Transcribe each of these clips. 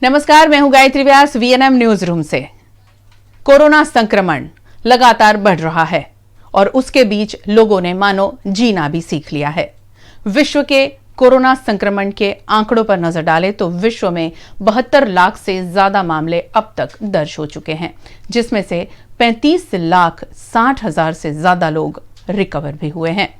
नमस्कार, मैं हूं गायत्री व्यास वीएनएम न्यूज रूम से। कोरोना संक्रमण लगातार बढ़ रहा है और उसके बीच लोगों ने मानो जीना भी सीख लिया है। विश्व के कोरोना संक्रमण के आंकड़ों पर नजर डालें तो विश्व में 72 लाख से ज्यादा मामले अब तक दर्ज हो चुके हैं, जिसमें से 35,60,000 से ज्यादा लोग रिकवर भी हुए हैं,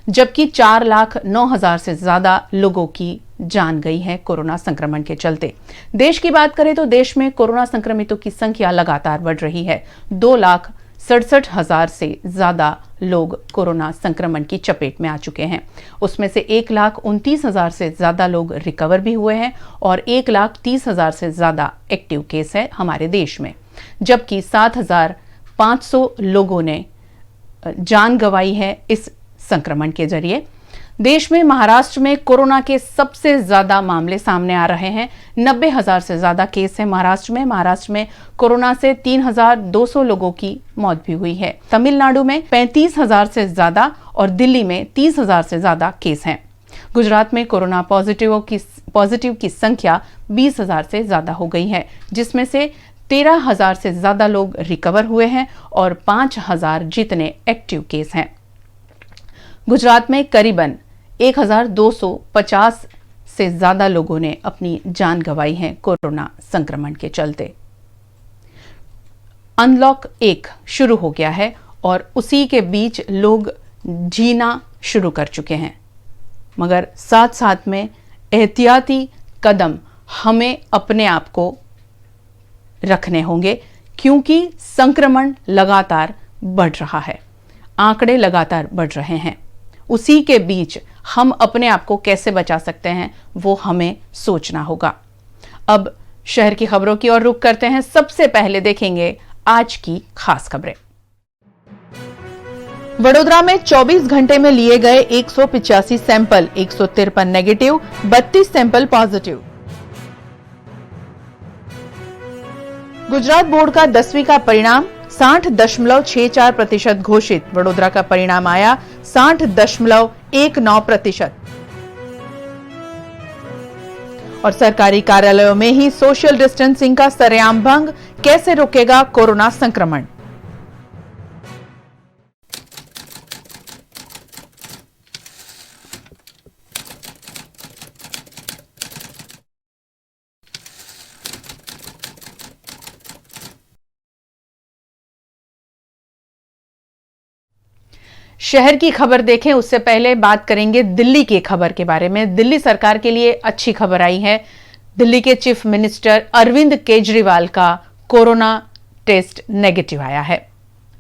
जबकि 4,09,000 से ज्यादा लोगों की जान गई है कोरोना संक्रमण के चलते। देश की बात करें तो देश में कोरोना संक्रमितों की संख्या लगातार बढ़ रही है। 2,67,000 से ज्यादा लोग कोरोना संक्रमण की चपेट में आ चुके हैं। उसमें से 1,29,000 से ज्यादा लोग रिकवर भी हुए हैं और 1,30,000 से ज्यादा एक्टिव केस है हमारे देश में, जबकि 7,500 लोगों ने जान गंवाई है इस संक्रमण के जरिए। देश में महाराष्ट्र में कोरोना के सबसे ज्यादा मामले सामने आ रहे हैं। 90,000 से ज्यादा केस है महाराष्ट्र में कोरोना से 3,200 लोगों की मौत भी हुई है। तमिलनाडु में 35,000 से ज्यादा और दिल्ली में 30,000 से ज्यादा केस हैं। गुजरात में कोरोना पॉजिटिव की संख्या 20,000 से ज्यादा हो गई है, जिसमें से 13,000 से ज्यादा लोग रिकवर हुए हैं और 5,000 जितने एक्टिव केस हैं। गुजरात में करीबन 1,250 से ज्यादा लोगों ने अपनी जान गंवाई है कोरोना संक्रमण के चलते। अनलॉक 1 शुरू हो गया है और उसी के बीच लोग जीना शुरू कर चुके हैं, मगर साथ साथ में एहतियाती कदम हमें अपने आप को रखने होंगे, क्योंकि संक्रमण लगातार बढ़ रहा है, आंकड़े लगातार बढ़ रहे हैं। उसी के बीच हम अपने आप को कैसे बचा सकते हैं वो हमें सोचना होगा। अब शहर की खबरों की ओर रुख करते हैं। सबसे पहले देखेंगे आज की खास खबरें। वडोदरा में 24 घंटे में लिए गए 185 sample, 153 negative, 32 sample positive. Gujarat board का 10वीं का परिणाम 60.64% घोषित। वडोदरा का परिणाम आया 60.19%। और सरकारी कार्यालयों में ही सोशल डिस्टेंसिंग का सरेआम भंग, कैसे रोकेगा कोरोना संक्रमण। शहर की खबर देखें उससे पहले बात करेंगे दिल्ली की खबर के बारे में। दिल्ली सरकार के लिए अच्छी खबर आई है। दिल्ली के चीफ मिनिस्टर अरविंद केजरीवाल का कोरोना टेस्ट नेगेटिव आया है।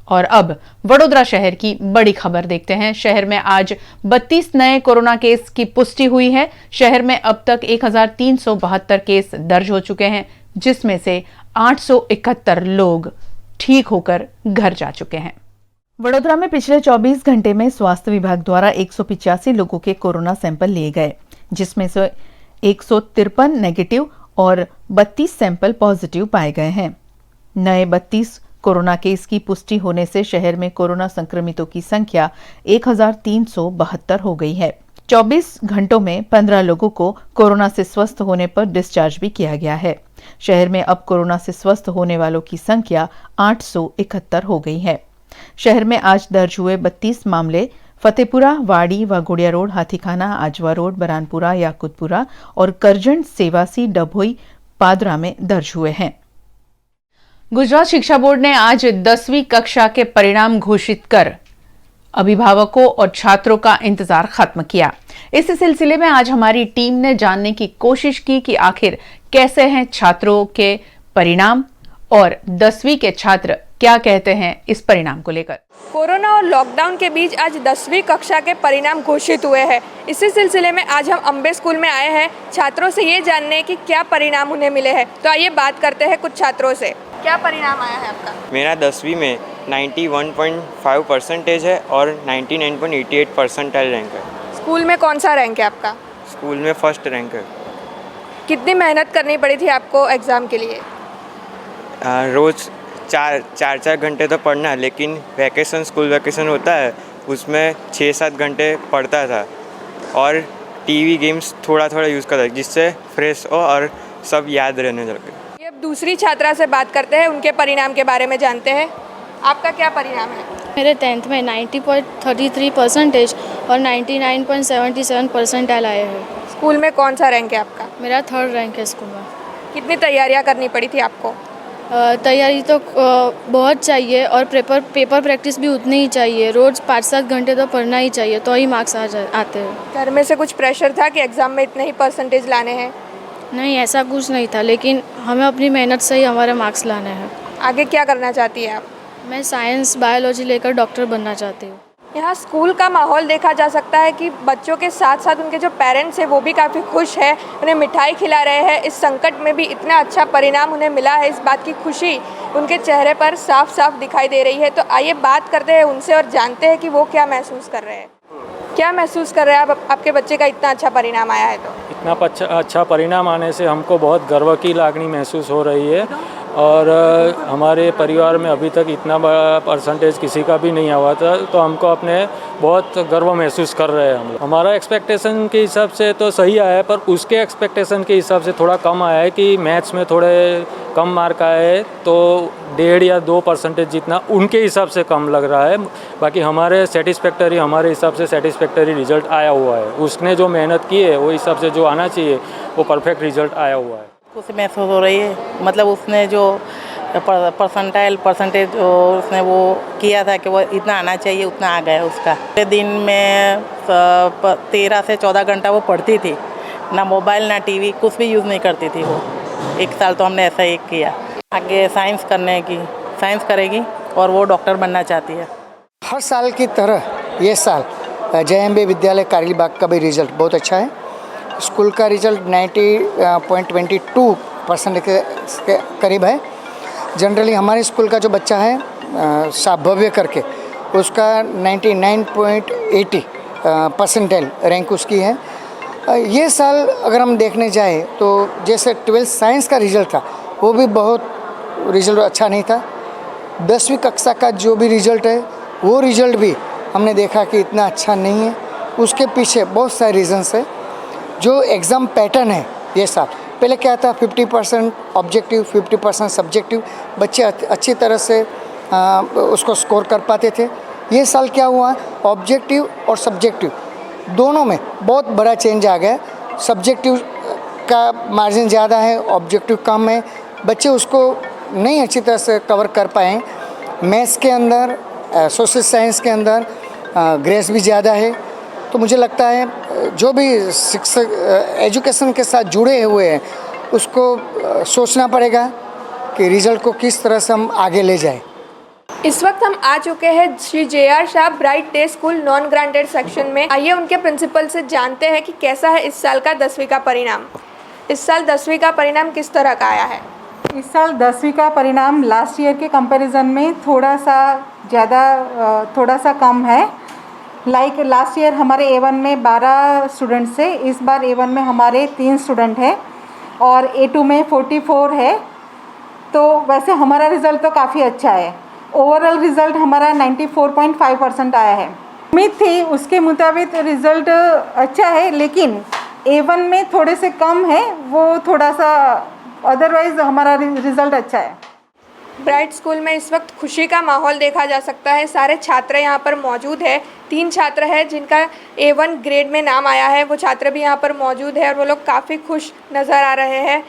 और अब वडोदरा शहर की बड़ी खबर देखते हैं। शहर में आज 32 नए कोरोना केस की पुष्टि हुई है। शहर में अब तक 1,372 केस दर्ज हो चुके हैं, जिसमें से 871 लोग ठीक होकर घर जा चुके हैं। वडोदरा में पिछले 24 घंटे में स्वास्थ्य विभाग द्वारा 185 लोगों के कोरोना सैंपल लिए गए, जिसमें से 153 नेगेटिव और 32 सैंपल पॉजिटिव पाए गए हैं। नए 32 कोरोना केस की पुष्टि होने से शहर में कोरोना संक्रमितों की संख्या 1,372 हो गई है। 24 घंटों में 15 लोगों को कोरोना से स्वस्थ होने पर डिस्चार्ज भी किया गया है। शहर में अब कोरोना से स्वस्थ होने वालों की संख्या 871 हो गई है। शहर में आज दर्ज हुए 32 मामले फतेहपुरा, वाड़ी, वाघोड़िया रोड, हाथीखाना, आजवा रोड, बरानपुरा, याकुतपुरा और करजन, सेवासी, डभोई, पादरा में दर्ज हुए हैं। गुजरात शिक्षा बोर्ड ने आज 10वीं कक्षा के परिणाम घोषित कर अभिभावकों और छात्रों का इंतजार खत्म किया। इस सिलसिले में आज हमारी टीम ने जानने की कोशिश की कि आखिर कैसे हैं छात्रों के परिणाम और 10वीं के छात्र क्या कहते हैं इस परिणाम को लेकर। कोरोना और लॉकडाउन के बीच आज 10वीं कक्षा के परिणाम घोषित हुए हैं। इसी सिलसिले में आज हम अम्बे स्कूल में आए हैं छात्रों से ये जानने कि क्या परिणाम उन्हें मिले हैं। तो आइए बात करते हैं कुछ छात्रों से। क्या परिणाम आया है आपका? मेरा 10वीं में 91.5% है और 99.88 परसेंटाइल रैंक है। स्कूल में कौन सा रैंक है आपका? स्कूल में फर्स्ट रैंक है। कितनी मेहनत करनी पड़ी थी आपको एग्ज़ाम के लिए? रोज़ चार घंटे तो पढ़ना है, लेकिन स्कूल वैकेशन होता है उसमें 6-7 घंटे पढ़ता था और टीवी गेम्स थोड़ा यूज़ करता है, जिससे फ्रेश हो और सब याद रहने लगे। ये अब दूसरी छात्रा से बात करते हैं, उनके परिणाम के बारे में जानते हैं। आपका क्या परिणाम है? मेरे 10th में 90.33% और 99.77 परसेंटाइल आए हैं। स्कूल में कौन सा रैंक है आपका? मेरा 3rd रैंक है स्कूल में। कितनी तैयारियां करनी पड़ी थी आपको? तैयारी तो बहुत चाहिए और पेपर प्रैक्टिस भी उतनी ही चाहिए। रोज़ 5-7 घंटे तो पढ़ना ही चाहिए, तो ही मार्क्स आते हैं। घर में से कुछ प्रेशर था कि एग्ज़ाम में इतने ही परसेंटेज लाने हैं? नहीं, ऐसा कुछ नहीं था, लेकिन हमें अपनी मेहनत से ही हमारे मार्क्स लाने हैं। आगे क्या करना चाहती है आप? मैं साइंस बायोलॉजी लेकर डॉक्टर बनना चाहती हूँ। यहाँ स्कूल का माहौल देखा जा सकता है कि बच्चों के साथ साथ उनके जो पेरेंट्स हैं वो भी काफ़ी खुश हैं, उन्हें मिठाई खिला रहे हैं। इस संकट में भी इतना अच्छा परिणाम उन्हें मिला है, इस बात की खुशी उनके चेहरे पर साफ साफ दिखाई दे रही है। तो आइए बात करते हैं उनसे और जानते हैं कि वो क्या महसूस कर रहे हैं। क्या महसूस कर रहे हैं आप, आपके बच्चे का इतना अच्छा परिणाम आया है? तो इतना अच्छा परिणाम आने से हमको बहुत गर्व की लागनी महसूस हो रही है और हमारे परिवार में अभी तक इतना बड़ा परसेंटेज किसी का भी नहीं हुआ था, तो हमको अपने बहुत गर्व महसूस कर रहे हैं हम लोग। हमारा एक्सपेक्टेशन के हिसाब से तो सही आया है, पर उसके एक्सपेक्टेशन के हिसाब से थोड़ा कम आया है कि मैथ्स में थोड़े कम मार्क आए हैं, तो 1.5 या 2% जितना उनके हिसाब से कम लग रहा है। बाकी हमारे हिसाब से सेटिस्फैक्टरी रिजल्ट आया हुआ है। उसने जो मेहनत की है वो हिसाब से जो आना चाहिए वो परफेक्ट रिजल्ट आया हुआ है। खुशी महसूस हो रही है, मतलब उसने जो परसेंटेज जो उसने वो किया था कि वो इतना आना चाहिए उतना आ गया उसका। दिन में 13 से 14 घंटा वो पढ़ती थी, ना मोबाइल ना टीवी कुछ भी यूज़ नहीं करती थी वो। 1 साल तो हमने ऐसा ही किया। आगे साइंस करेगी और वो डॉक्टर बनना चाहती है। हर साल की तरह ये साल JMB विद्यालय कारगिलबाग का भी रिज़ल्ट बहुत अच्छा है। स्कूल का रिज़ल्ट 90.22% के करीब है। जनरली हमारे स्कूल का जो बच्चा है साभव्य करके, उसका 99.80 परसेंटाइल रैंक उसकी है। ये साल अगर हम देखने जाएँ तो जैसे 12th साइंस का रिज़ल्ट था वो भी बहुत रिज़ल्ट अच्छा नहीं था। 10वीं कक्षा का जो भी रिज़ल्ट है वो रिज़ल्ट भी हमने देखा कि इतना अच्छा नहीं है। उसके पीछे बहुत सारे रीज़न्स है। जो एग्ज़ाम पैटर्न है ये साल, पहले क्या था 50% ऑब्जेक्टिव 50% सब्जेक्टिव, बच्चे अच्छी तरह से उसको स्कोर कर पाते थे। ये साल क्या हुआ, ऑब्जेक्टिव और सब्जेक्टिव दोनों में बहुत बड़ा चेंज आ गया। सब्जेक्टिव का मार्जिन ज़्यादा है, ऑब्जेक्टिव कम है, बच्चे उसको नहीं अच्छी तरह से कवर कर पाए। मैथ्स के अंदर सोशल साइंस के अंदर ग्रेस भी ज़्यादा है। तो मुझे लगता है जो भी शिक्षक एजुकेशन के साथ जुड़े हुए हैं उसको सोचना पड़ेगा कि रिज़ल्ट को किस तरह से हम आगे ले जाएं। इस वक्त हम आ चुके हैं Shri JR Shah bright day school non granted section में। आइए उनके प्रिंसिपल से जानते हैं कि कैसा है इस साल का 10वीं का परिणाम। इस साल 10वीं का परिणाम किस तरह का आया है? इस साल 10वीं का परिणाम लास्ट ईयर के कंपैरिजन में थोड़ा सा कम है। लाइक लास्ट ईयर हमारे A1 में 12 स्टूडेंट्स थे, इस बार A1 में हमारे 3 स्टूडेंट हैं और A2 में 44 है। तो वैसे हमारा रिज़ल्ट तो काफ़ी अच्छा है। ओवरऑल रिज़ल्ट हमारा 94.5% आया है। उम्मीद थी उसके मुताबिक रिज़ल्ट अच्छा है, लेकिन A1 में थोड़े से कम है वो थोड़ा सा, अदरवाइज़ हमारा रिज़ल्ट अच्छा है। ब्राइट स्कूल में इस वक्त खुशी का माहौल देखा जा सकता है। सारे छात्र यहाँ पर मौजूद है। 3 छात्र हैं जिनका A1 ग्रेड में नाम आया है, वो छात्र भी यहाँ पर मौजूद है और वो लोग काफ़ी खुश नज़र आ रहे हैं।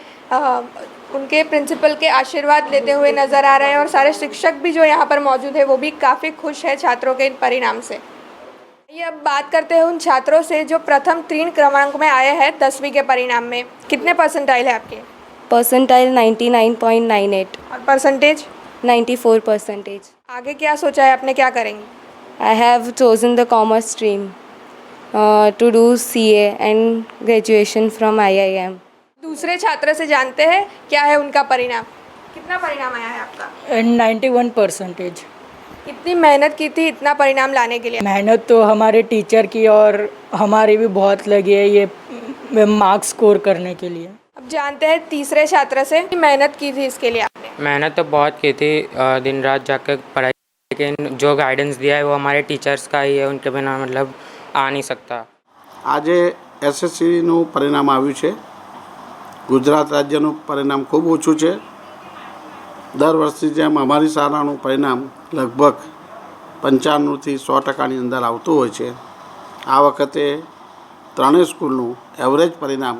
उनके प्रिंसिपल के आशीर्वाद लेते हुए नज़र आ रहे हैं और सारे शिक्षक भी जो यहाँ पर मौजूद है वो भी काफ़ी खुश है छात्रों के इन परिणाम से। ये अब बात करते हैं उन छात्रों से जो प्रथम 3 क्रमांक में आए हैं 10वीं के परिणाम में। कितने परसेंटाइल है आपके? परसेंटाइल 99.98 और परसेंटेज? 94%. आगे क्या सोचा है आपने, क्या करेंगे? I have chosen the commerce stream to do CA and graduation from IIM. दूसरे छात्र से जानते हैं क्या है उनका परिणाम। कितना परिणाम आया है आपका? 91%. कितनी मेहनत की थी इतना परिणाम लाने के लिए? मेहनत तो हमारे टीचर की और हमारी भी बहुत लगी है ये मार्क्स स्कोर करने के लिए। अब जानते हैं तीसरे छात्र से, मेहनत की थी इसके लिए आपने? मेहनत तो बहुत की थी, दिन रात जाकर पढ़ाई, लेकिन जो गाइडेंस दिया है वो हमारे टीचर्स का ही है, उनके बिना मतलब आ नहीं सकता। આજે SSCનું પરિણામ આવ્યું છે ગુજરાત રાજ્યનું પરિણામ ખૂબ ઓછું છે. દર વર્ષની જેમ અમારી શાળાનું પરિણામ લગભગ 95થી 100% અંદર આવતું હોય છે. આ વખતે ત્રણેય સ્કૂલનું એવરેજ પરિણામ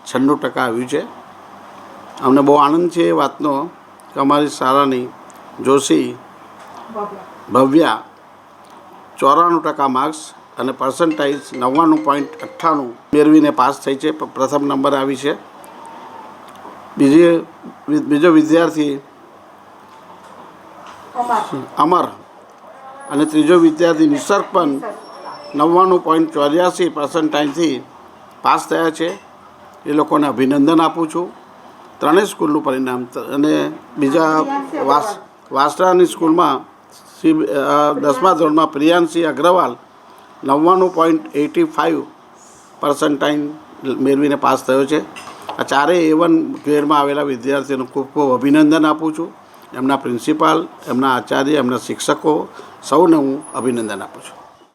96% આવ્યું છે. અમને બહુ આનંદ છે એ વાતનો કે અમારી શાળાની જોશી ભવ્યા 94% માર્ક્સ અને પર્સન્ટાઇજ 99.98 મેળવીને પાસ થઈ છે. પ્રથમ નંબર આવી છે. બીજો વિદ્યાર્થી અમર અને ત્રીજો વિદ્યાર્થી નિસર્ગ પણ 99.84 પર્સન્ટાઇજથી પાસ થયા છે. એ લોકોને અભિનંદન આપું છું. ત્રણેય સ્કૂલનું પરિણામ અને બીજા વાસણાની સ્કૂલમાં 10મા ધોરણમાં પ્રિયાંશી અગ્રવાલ 99.85 પર્સન્ટાઇજ મેળવીને પાસ થયો છે. આ ચારેય A1 ગ્રેડમાં આવેલા વિદ્યાર્થીઓને ખૂબ ખૂબ અભિનંદન આપું છું. એમના પ્રિન્સિપાલ, એમના આચાર્ય, એમના शिक्षकों સૌને હું અભિનંદન આપું છું.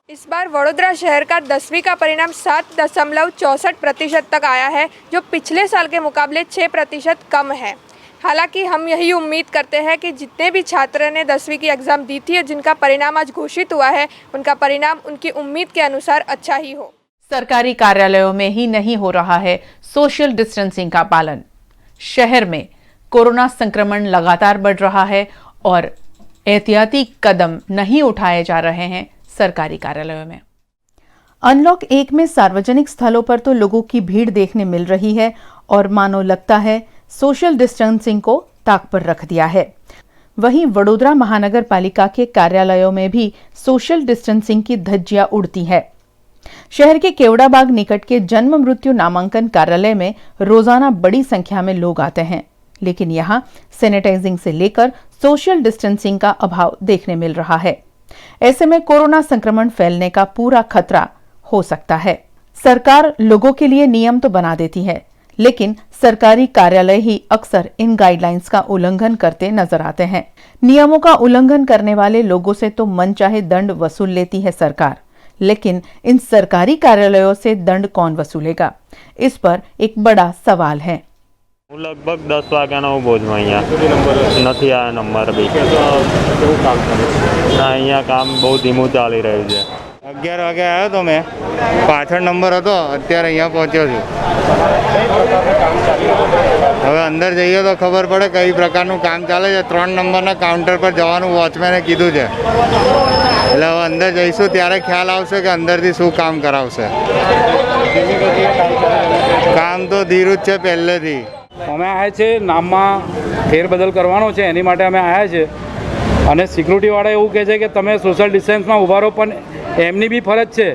इस बार वडोदरा शहर का 10वीं का परिणाम 7.64% तक आया है, जो पिछले साल के मुकाबले 6% कम है. हालांकि हम यही उम्मीद करते हैं कि जितने भी छात्र ने 10वीं की एग्ज़ाम दी थी और जिनका परिणाम आज घोषित हुआ है, उनका परिणाम उनकी उम्मीद के अनुसार अच्छा ही हो. सरकारी कार्यालयों में ही नहीं हो रहा है सोशल डिस्टेंसिंग का पालन. शहर में कोरोना संक्रमण लगातार बढ़ रहा है और एहतियाती कदम नहीं उठाए जा रहे हैं सरकारी कार्यालयों में. अनलॉक 1 में सार्वजनिक स्थलों पर तो लोगों की भीड़ देखने मिल रही है और मानो लगता है सोशल डिस्टेंसिंग को ताक पर रख दिया है. वहीं वडोदरा महानगर पालिका के कार्यालयों में भी सोशल डिस्टेंसिंग की धज्जियां उड़ती है. शहर के केवड़ाबाग निकट के जन्म मृत्यु नामांकन कार्यालय में रोजाना बड़ी संख्या में लोग आते हैं, लेकिन यहाँ सैनिटाइजिंग से लेकर सोशल डिस्टेंसिंग का अभाव देखने मिल रहा है. ऐसे में कोरोना संक्रमण फैलने का पूरा खतरा हो सकता है. सरकार लोगों के लिए नियम तो बना देती है, लेकिन सरकारी कार्यालय ही अक्सर इन गाइडलाइंस का उल्लंघन करते नजर आते हैं. नियमों का उल्लंघन करने वाले लोगों से तो मनचाहे दंड वसूल लेती है सरकार, लेकिन इन सरकारी कार्यालयों से दंड कौन वसूलेगा? इस पर एक बड़ा सवाल है. હું લગભગ 10 વાગ્યાનો ભોજમાં અહીંયા નથી આવ્યો નંબર બી. ના, અહીંયા કામ બહુ ધીમું ચાલી રહ્યું છે. 11 વાગે આવ્યો તો મેં, પાછળ નંબર હતો, અત્યારે અહીંયા પહોંચ્યો છું. હવે અંદર જઈએ તો ખબર પડે કઈ પ્રકારનું કામ ચાલે છે. 3 નંબરના કાઉન્ટર પર જવાનું વોચમેને કીધું છે. એટલે હવે અંદર જઈશું ત્યારે ખ્યાલ આવશે કે અંદરથી શું કામ કરાવશે. કામ તો ધીરું જ છે પહેલેથી. અમે આવ્યા છે નામમાં ફેરબદલ કરવાનો છે, એની માટે અમે આવ્યા છે. અને સિક્યુરિટીવાળા એવું કહે છે કે તમે સોશિયલ ડિસ્ટન્સમાં ઊભા રહો, પણ એમની બી ફરજ છે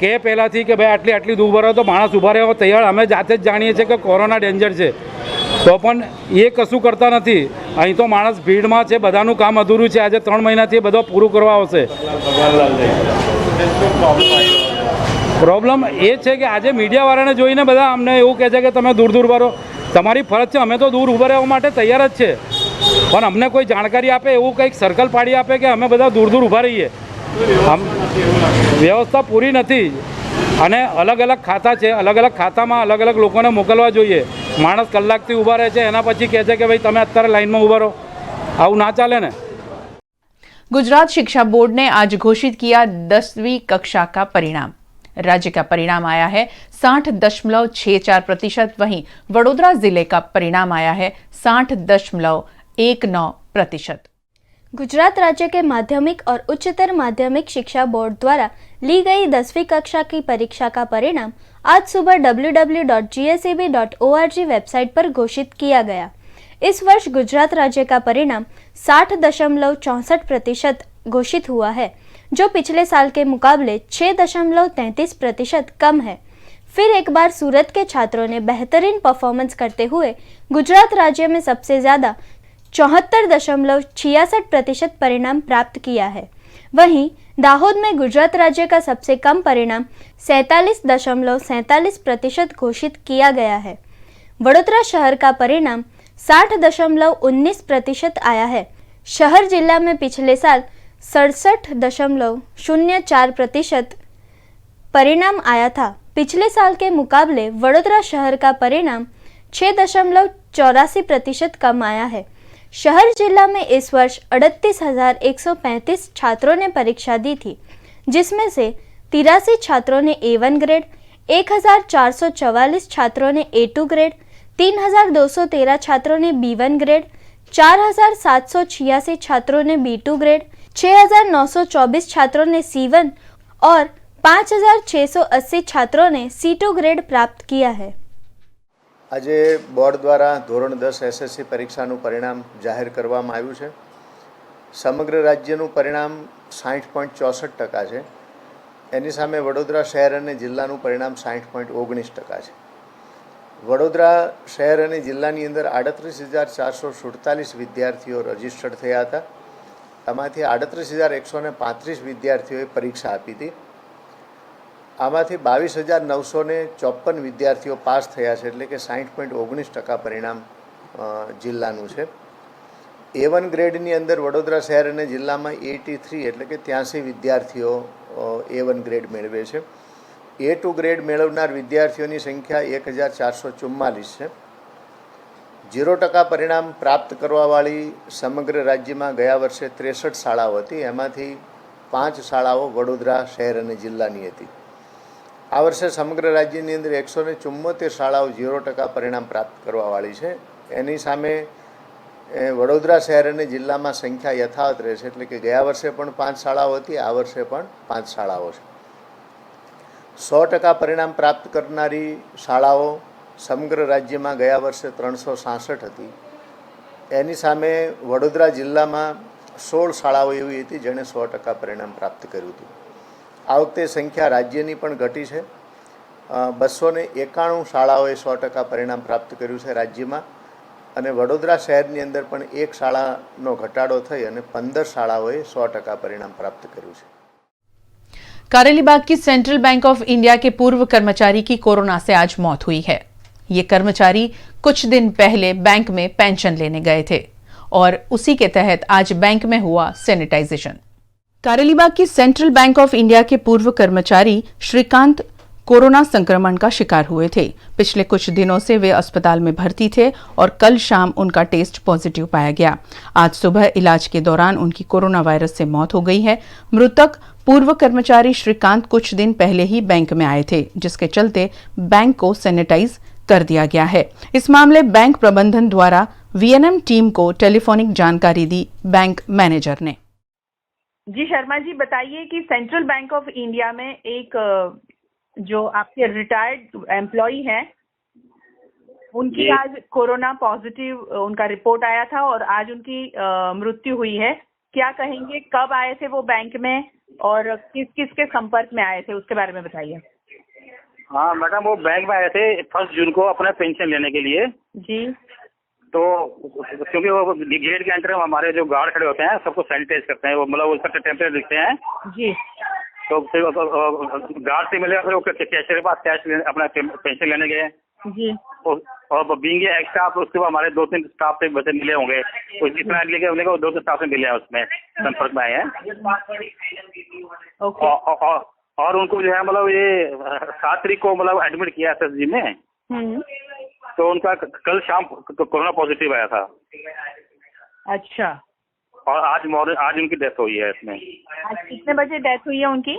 કે પહેલાંથી કે ભાઈ આટલી દૂર ઊભા રહો તો માણસ ઊભા રહેવા તૈયાર. અમે જાતે જ જાણીએ છીએ કે કોરોના ડેન્જર છે, તો પણ એ કશું કરતા નથી. અહીં તો માણસ ભીડમાં છે, બધાનું કામ અધૂરું છે. આજે 3 મહિનાથી એ બધો પૂરું કરવા આવશે. પ્રોબ્લેમ એ છે કે આજે મીડિયાવાળાને જોઈને બધા અમને એવું કહે છે કે તમે દૂર ઊભા રહો. તમારી ફરજ છે, અમે તો દૂર ઊભા રહેવા માટે તૈયાર જ છે, પણ અમને કોઈ જાણકારી આપે, એવું કંઈક સર્કલ પાડી આપે કે અમે બધા દૂર ઊભા રહીએ. આમ વ્યવસ્થા પૂરી નથી. અને અલગ અલગ ખાતા છે, અલગ અલગ ખાતામાં અલગ અલગ લોકોને મોકલવા જોઈએ. માણસ કલાકથી ઊભા રહે છે, એના પછી કહે છે કે ભાઈ તમે અત્યારે લાઈનમાં ઊભા રહો. આવું ના चाले ने. गुजरात शिक्षा बोर्ड ने आज घोषित किया 10वीं कक्षा का परिणाम. राज्य का परिणाम आया है 60.64%. वहीं वडोदरा जिले का परिणाम आया है 60.19%. गुजरात राज्य के माध्यमिक और उच्चतर माध्यमिक शिक्षा बोर्ड द्वारा ली गई 10वीं कक्षा की परीक्षा का परिणाम आज सुबह www.gseb.org वेबसाइट पर घोषित किया गया. इस वर्ष गुजरात राज्य का परिणाम 60.64% घोषित हुआ है, जो पिछले साल के मुकाबले 6.33% कम है. फिर एक बार सूरत के छात्रों ने बेहतरीन परफॉर्मेंस करते हुए गुजरात राज्य में सबसे ज़्यादा 74.66% परिणाम प्राप्त किया है. वहीं दाहोद में गुजरात राज्य का सबसे कम परिणाम 47.47% घोषित किया गया है. वडोदरा शहर का परिणाम 60.19% आया है. शहर जिला में पिछले साल 67.04% परिणाम आया था. पिछले साल के मुकाबले वडोदरा शहर का परिणाम 6.84% कम आया है। शहर जिला में इस वर्ष 38,135 छात्रों ने परीक्षा दी थी, जिसमें से 83 छात्रों ने A1 ग्रेड, 1,444 छात्रों ने A2 ग्रेड, 3,213 छात्रों ने B1 ग्रेड, 4,786 छात्रों ने B2 ग्रेड, 6,924 छात्रों ने C1 और 5,680 छात्रों ने C2 ग्रेड प्राप्त किया है। આજે બોર્ડ દ્વારા ધોરણ 10 SSC પરીક્ષાનું પરિણામ જાહેર કરવામાં આવ્યું છે। સમગ્ર રાજ્યનું પરિણામ 60.64% છે। એની સામે વડોદરા શહેર અને જિલ્લાનું પરિણામ 60.19% છે। વડોદરા શહેર અને જિલ્લાની અંદર 38,447 વિદ્યાર્થીઓ રજીસ્ટર્ડ થયા હતા। આમાંથી 38,135 વિદ્યાર્થીઓએ પરીક્ષા આપી હતી। આમાંથી 22,954 વિદ્યાર્થીઓ પાસ થયા છે, એટલે કે 60.19% પરિણામ જિલ્લાનું છે। A1 ગ્રેડની અંદર વડોદરા શહેર અને જિલ્લામાં 83 એટલે કે 83 વિદ્યાર્થીઓ A1 ગ્રેડ મેળવે છે। A2 ગ્રેડ મેળવનાર વિદ્યાર્થીઓની સંખ્યા 1,444 છે। 0% પરિણામ પ્રાપ્ત કરવાવાળી સમગ્ર રાજ્યમાં ગયા વર્ષે 63 શાળાઓ હતી, એમાંથી 5 શાળાઓ વડોદરા શહેર અને જિલ્લાની હતી। આ વર્ષે સમગ્ર રાજ્યની અંદર 174 શાળાઓ 0% પરિણામ પ્રાપ્ત કરવાવાળી છે। એની સામે વડોદરા શહેર અને જિલ્લામાં સંખ્યા યથાવત રહેશે, એટલે કે ગયા વર્ષે પણ 5 શાળાઓ હતી, આ વર્ષે પણ 5 શાળાઓ છે। 100% પરિણામ પ્રાપ્ત કરનારી શાળાઓ સમગ્ર રાજ્યમાં ગયા વર્ષે 366 હતી। એની સામે વડોદરા જિલ્લામાં 16 શાળાઓ એવી હતી જેણે 100% પરિણામ પ્રાપ્ત કર્યું હતું। આ વખતે સંખ્યા રાજ્યની પણ ઘટી છે। 291 શાળાઓએ 100% પરિણામ પ્રાપ્ત કર્યું છે રાજ્યમાં, અને વડોદરા શહેરની અંદર પણ એક શાળાનો ઘટાડો થઈ અને 15 શાળાઓએ 100% પરિણામ પ્રાપ્ત કર્યું છે। कारेलीबाग की सेंट्रल बैंक ऑफ इंडिया के पूर्व कर्मचारी की कोरोना से आज मौत हुई है। ये कर्मचारी कुछ दिन पहले बैंक में पेंशन लेने गए थे और उसी के तहत आज बैंक में हुआ सैनिटाइजेशन। कारेलीबाग की सेंट्रल बैंक ऑफ इंडिया के पूर्व कर्मचारी श्रीकांत कोरोना संक्रमण का शिकार हुए थे। पिछले कुछ दिनों से वे अस्पताल में भर्ती थे और कल शाम उनका टेस्ट पॉजिटिव पाया गया। आज सुबह इलाज के दौरान उनकी कोरोना वायरस से मौत हो गई है। मृतक पूर्व कर्मचारी श्रीकांत कुछ दिन पहले ही बैंक में आए थे, जिसके चलते बैंक को सैनिटाइज कर दिया गया है। इस मामले बैंक प्रबंधन द्वारा वीएनएम टीम को टेलीफोनिक जानकारी दी बैंक मैनेजर ने। जी शर्मा जी, बताइए कि सेंट्रल बैंक ऑफ इंडिया में एक जो आपके रिटायर्ड एम्प्लॉय हैं, उनकी आज कोरोना पॉजिटिव उनका रिपोर्ट आया था और आज उनकी मृत्यु हुई है। क्या कहेंगे, कब आए थे वो बैंक में और किस किस के संपर्क में आए थे, उसके बारे में बताइए। हाँ मैडम, वो बैंक में आए थे 1 जून को अपना पेंशन लेने के लिए जी। तो क्योंकि वो गेट के अंदर हमारे जो गार्ड खड़े होते हैं सबको सैनिटाइज करते हैं, वो मतलब उसका टेम्परेचर दिखते हैं जी। तो फिर गार्ड से मिले, फिर वो कैशियर के पास कैश अपना पेंशन लेने गए जी। और बीइंग एक्स्ट्रा उसके बाद हमारे 2-3 स्टाफ से बच्चे मिले होंगे, तो जितना लेके उन्हें 2-3 स्टाफ से मिले हैं, उसमें संपर्क में आए हैं। और उनको जो है मतलब ये 7 तारीख को मतलब एडमिट किया SSG में, तो उनका कल शाम कोरोना पॉजिटिव आया था। अच्छा। और आज उनकी डेथ हुई है इसमें। आज कितने बजे डेथ हुई है उनकी?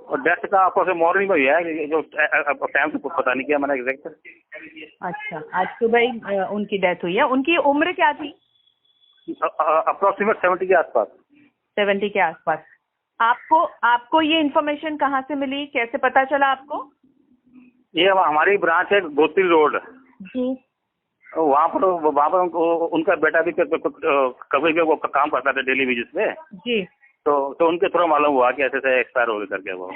और डेथ का आपको मॉर्निंग में हुई है, जो टाइम तो पता नहीं किया मैंने एग्जैक्ट। अच्छा, आज सुबह ही उनकी डेथ हुई है। उनकी उम्र क्या थी? अप्रोक्सीमेट 70 के आसपास। 70 के आसपास। आपको ये इन्फॉर्मेशन कहाँ से मिली, कैसे पता चला आपको? ये हमारी ब्रांच है गोत्री रोड जी। वहाँ पर उनका बेटा भी कभी भी वो काम करता था डेली बेसिस पे जी। तो उनके थोड़ा मालूम हुआ कि ऐसे एक्सपायर हो गए करके वो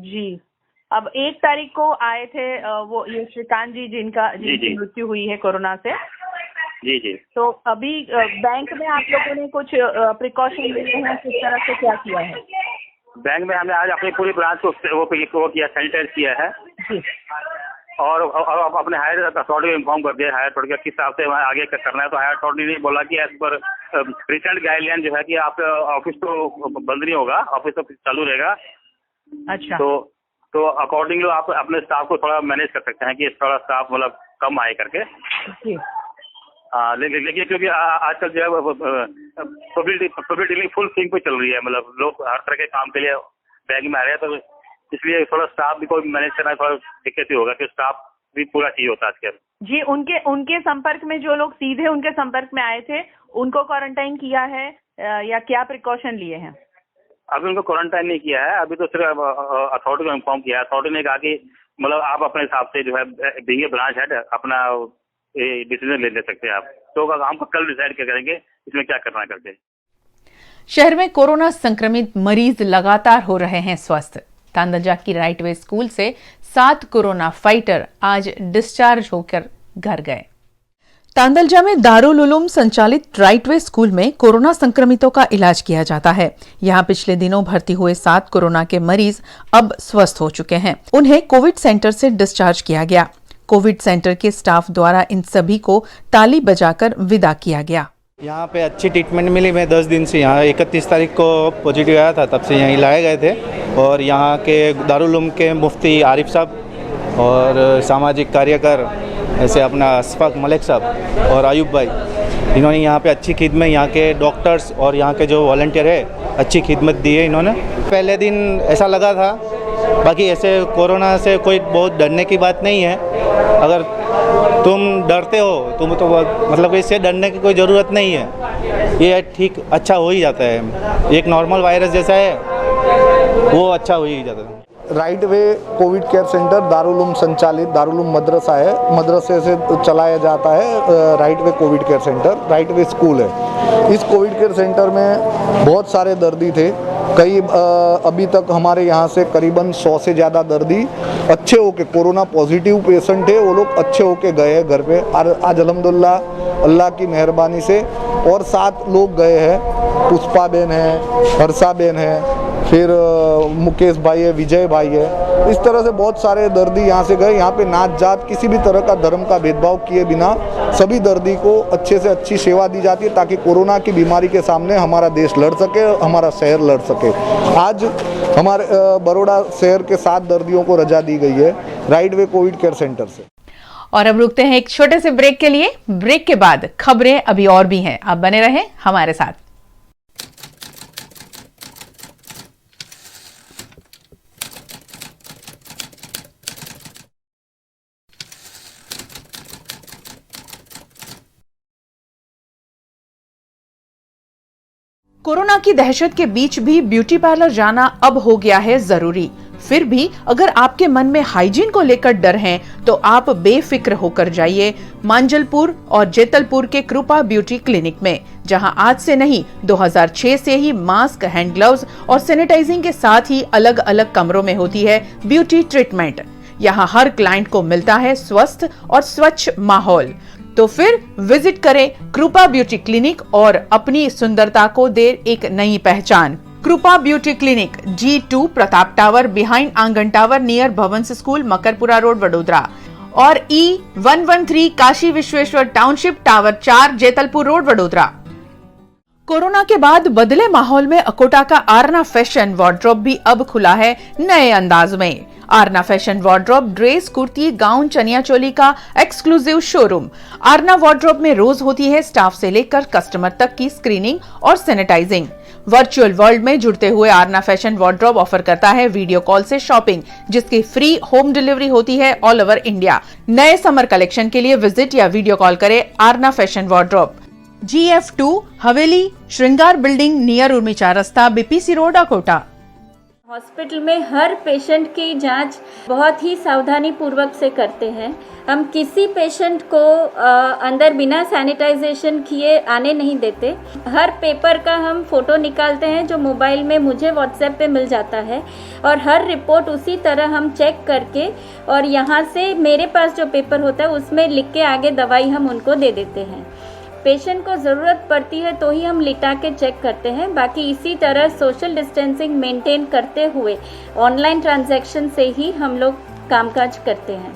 जी। अब 1 तारीख को आए थे वो ये श्रीकांत जी जिनकी मृत्यु हुई है कोरोना से। जी जी। तो अभी बैंक में आप लोगों ने कुछ प्रिकॉशन लिए हैं, किस तरह से क्या किया है? बैंक में हमने आज अपनी पूरी ब्रांच को वो किया, सैनिटाइज किया है जी। और अपने हायर अथॉरिटी को इन्फॉर्म कर दिया, हायर अथॉरिटी का किस हिसाब से आगे करना है। तो हायर अथॉरिटी ने बोला कि एज पर रिसेंट गाइडलाइन जो है कि आप ऑफिस तो बंद नहीं होगा, ऑफिस तो चालू रहेगा। अच्छा। तो अकॉर्डिंगली आप अपने स्टाफ को थोड़ा मैनेज कर सकते हैं कि थोड़ा स्टाफ मतलब कम आए करके। लेकिन क्योंकि आजकल जो है पब्लिक डीलिंग फुल स्विंग पे चल रही है, मतलब लोग हर तरह के काम के लिए बैंक में आ रहे हैं, तो इसलिए थोड़ा स्टाफ भी कोई मैनेज करना थोड़ा दिक्कत ही होगा कि स्टाफ भी पूरा चाहिए होता है आजकल। जी, उनके संपर्क में जो लोग सीधे उनके संपर्क में आए थे उनको क्वारंटाइन किया है या क्या प्रिकॉशन लिए हैं? अभी उनको क्वारंटाइन नहीं किया है, अभी तो सिर्फ अथॉरिटी को इन्फॉर्म किया है। अथॉरिटी ने कहा कि मतलब आप अपने हिसाब से जो है बीइंग ए ब्रांच हेड अपना डिसीजन ले सकते हैं आप, तो हम कल डिसाइड करेंगे इसमें क्या करना है करके। शहर में कोरोना संक्रमित मरीज लगातार हो रहे हैं स्वस्थ। तांदलजा की राइट वे स्कूल से 7 कोरोना फाइटर आज डिस्चार्ज होकर घर गए। तांदलजा में दारुल उलूम संचालित राइट वे स्कूल में कोरोना संक्रमितों का इलाज किया जाता है। यहां पिछले दिनों भर्ती हुए 7 कोरोना के मरीज अब स्वस्थ हो चुके हैं। उन्हें कोविड सेंटर से डिस्चार्ज किया गया। कोविड सेंटर के स्टाफ द्वारा इन सभी को ताली बजाकर विदा किया गया। यहाँ पे अच्छी ट्रीटमेंट मिली। मैं 10 दिन से यहाँ 31 तारीख को पॉजिटिव आया था, तब से यहीं लाए गए थे। और यहाँ के दारुल उलूम के मुफ्ती आरिफ साहब और सामाजिक कार्यकर ऐसे अपना अशफाक मलिक साहब और आयुब भाई, इन्होंने यहाँ पे अच्छी खिदमत, यहाँ के डॉक्टर्स और यहाँ के जो वॉलंटियर है अच्छी खिदमत दी है इन्होंने। पहले दिन ऐसा लगा था, बाकी ऐसे कोरोना से कोई बहुत डरने की बात नहीं है। अगर तुम डरते हो तो मतलब इससे डरने की कोई ज़रूरत नहीं है। ये ठीक अच्छा हो ही जाता है, एक नॉर्मल वायरस जैसा है वो अच्छा हो ही जाता है। Right way Covid care centre Darul Uloom संचालित दारुल उलूम मदरसा है, मदरसे से चलाया जाता है right way Covid care centre. Right way school है। इस कोविड केयर सेंटर में बहुत सारे दर्दी थे। कई अभी तक हमारे यहाँ से करीबन 100 से ज़्यादा दर्दी अच्छे होके, कोरोना पॉजिटिव पेशेंट थे, वो लोग अच्छे होके गए घर पे। आज अल्हम्दुलिल्लाह अल्लाह की मेहरबानी से और 7 लोग गए हैं। पुष्पा बेन है, हर्षा बेन है, फिर मुकेश भाई है, विजय भाई है। इस तरह से बहुत सारे दर्दी यहाँ से गए। यहाँ पे नात जात किसी भी तरह का धर्म का भेदभाव किए बिना सभी दर्दी को अच्छे से अच्छी सेवा दी जाती है, ताकि कोरोना की बीमारी के सामने हमारा देश लड़ सके, हमारा शहर लड़ सके। आज हमारे बड़ौदा शहर के 7 दर्दियों को रजा दी गई है right way Covid care centre से। और अब रुकते हैं एक छोटे से ब्रेक के लिए। ब्रेक के बाद खबरें अभी और भी हैं, आप बने रहें हमारे साथ। कोरोना की दहशत के बीच भी ब्यूटी पार्लर जाना अब हो गया है जरूरी। फिर भी अगर आपके मन में हाइजीन को लेकर डर है तो आप बेफिक्र होकर जाइए मांजलपुर और जेतलपुर के कृपा ब्यूटी क्लिनिक में, जहां आज से नहीं 2006 से ही मास्क, हैंड ग्लव्स और सैनिटाइजिंग के साथ ही अलग अलग कमरों में होती है ब्यूटी ट्रीटमेंट। यहाँ हर क्लाइंट को मिलता है स्वस्थ और स्वच्छ माहौल। तो फिर विजिट करें कृपा ब्यूटी क्लिनिक और अपनी सुंदरता को दे एक नई पहचान। कृपा beauty clinic G2 Pratap tower behind आंगन tower near Bhavans school Makarpura road Vadodara और E113 Kashi Vishweshwar township tower 4 Jetalpur road Vadodara. Corona के बाद बदले माहौल में अकोटा का आरना फैशन वार्डरोब भी अब खुला है नए अंदाज में। Aarna fashion wardrobe dress, kurti, gown, chaniya choli का एक्सक्लूसिव शोरूम। आरना वार्डरोब में रोज होती है स्टाफ से लेकर कस्टमर तक की स्क्रीनिंग और सैनिटाइजिंग। वर्चुअल वर्ल्ड में जुड़ते हुए आरना फैशन वार्डरोब ऑफर करता है वीडियो कॉल से शॉपिंग, जिसकी फ्री होम डिलीवरी होती है ऑल ओवर इंडिया। नए समर कलेक्शन के लिए विजिट या वीडियो कॉल करें आरना फैशन वार्डरोब, GF2 हवेली श्रृंगार बिल्डिंग नियर उर्मिचा रास्ता, BPC रोड, अकोटा। हॉस्पिटल में हर पेशेंट की जांच बहुत ही सावधानी पूर्वक से करते हैं। हम किसी पेशेंट को अंदर बिना सैनिटाइजेशन किए आने नहीं देते। हर पेपर का हम फोटो निकालते हैं जो मोबाइल में मुझे व्हाट्सएप पे मिल जाता है, और हर रिपोर्ट उसी तरह हम चेक करके और यहाँ से मेरे पास जो पेपर होता है उसमें लिख के आगे दवाई हम उनको दे देते हैं। पेशेंट को ज़रूरत पड़ती है तो ही हम लिटा के चेक करते हैं, बाकी इसी तरह सोशल डिस्टेंसिंग मेंटेन करते हुए ऑनलाइन ट्रांजैक्शन से ही हम लोग कामकाज करते हैं।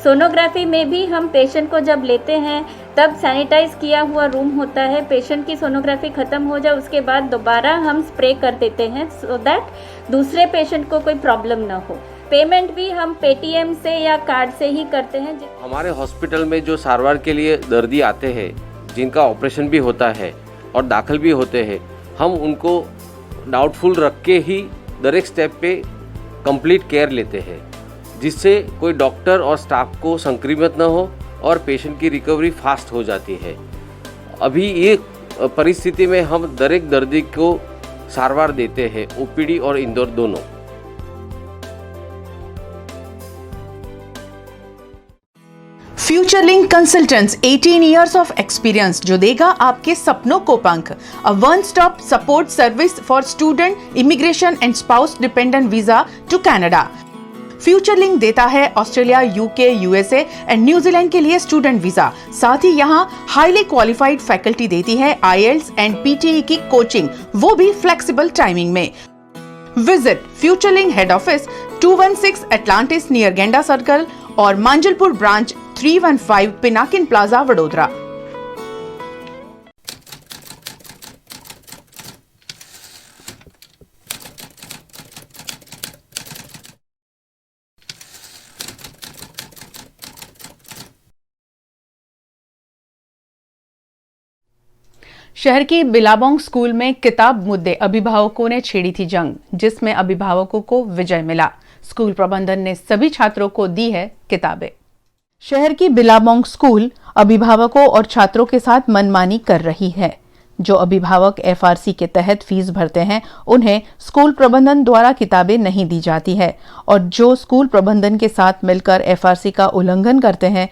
सोनोग्राफी में भी हम पेशेंट को जब लेते हैं तब सैनिटाइज किया हुआ रूम होता है। पेशेंट की सोनोग्राफी ख़त्म हो जाए उसके बाद दोबारा हम स्प्रे कर देते हैं सो दैट दूसरे पेशेंट को कोई प्रॉब्लम ना हो। पेमेंट भी हम पेटीएम से या कार्ड से ही करते हैं। हमारे हॉस्पिटल में जो सारवार के लिए दर्दी आते हैं, जिनका ऑपरेशन भी होता है और दाखिल भी होते हैं, हम उनको डाउटफुल रख के ही दर एक स्टेप पे कंप्लीट केयर लेते हैं, जिससे कोई डॉक्टर और स्टाफ को संक्रमित न हो और पेशेंट की रिकवरी फास्ट हो जाती है। अभी ये परिस्थिति में हम दर एक दर्दी को सारवार देते हैं, ओपीडी और इंदौर दोनों। फ्यूचरलिंक कंसल्टेंट्स 18 years of experience जो देगा आपके सपनों को पंख। A one stop support service for student, immigration and spouse dependent visa to Canada. फ्यूचरलिंक देता है Australia, UK, USA and New Zealand के लिए स्टूडेंट वीजा। साथ ही यहाँ हाईली क्वालिफाइड फैकल्टी देती है IELTS एंड PTE की कोचिंग, वो भी फ्लेक्सिबल टाइमिंग में। Visit Futurelink head office 216 Atlantis near Genda circle और मांजलपुर ब्रांच 315 पिनाकिन प्लाजा, वडोदरा। शहर की बिलाबोंग स्कूल में किताब मुद्दे अभिभावकों ने छेड़ी थी जंग, जिसमें अभिभावकों को विजय मिला। स्कूल प्रबंधन ने सभी छात्रों को दी है किताबें। शहर की बिलाबोंग स्कूल अभिभावकों और छात्रों के साथ मनमानी कर रही है। जो अभिभावक FRC के तहत फीस भरते हैं, उन्हें स्कूल प्रबंधन द्वारा किताबें नहीं दी जाती है, और जो स्कूल प्रबंधन के साथ मिलकर FRC का उल्लंघन करते हैं,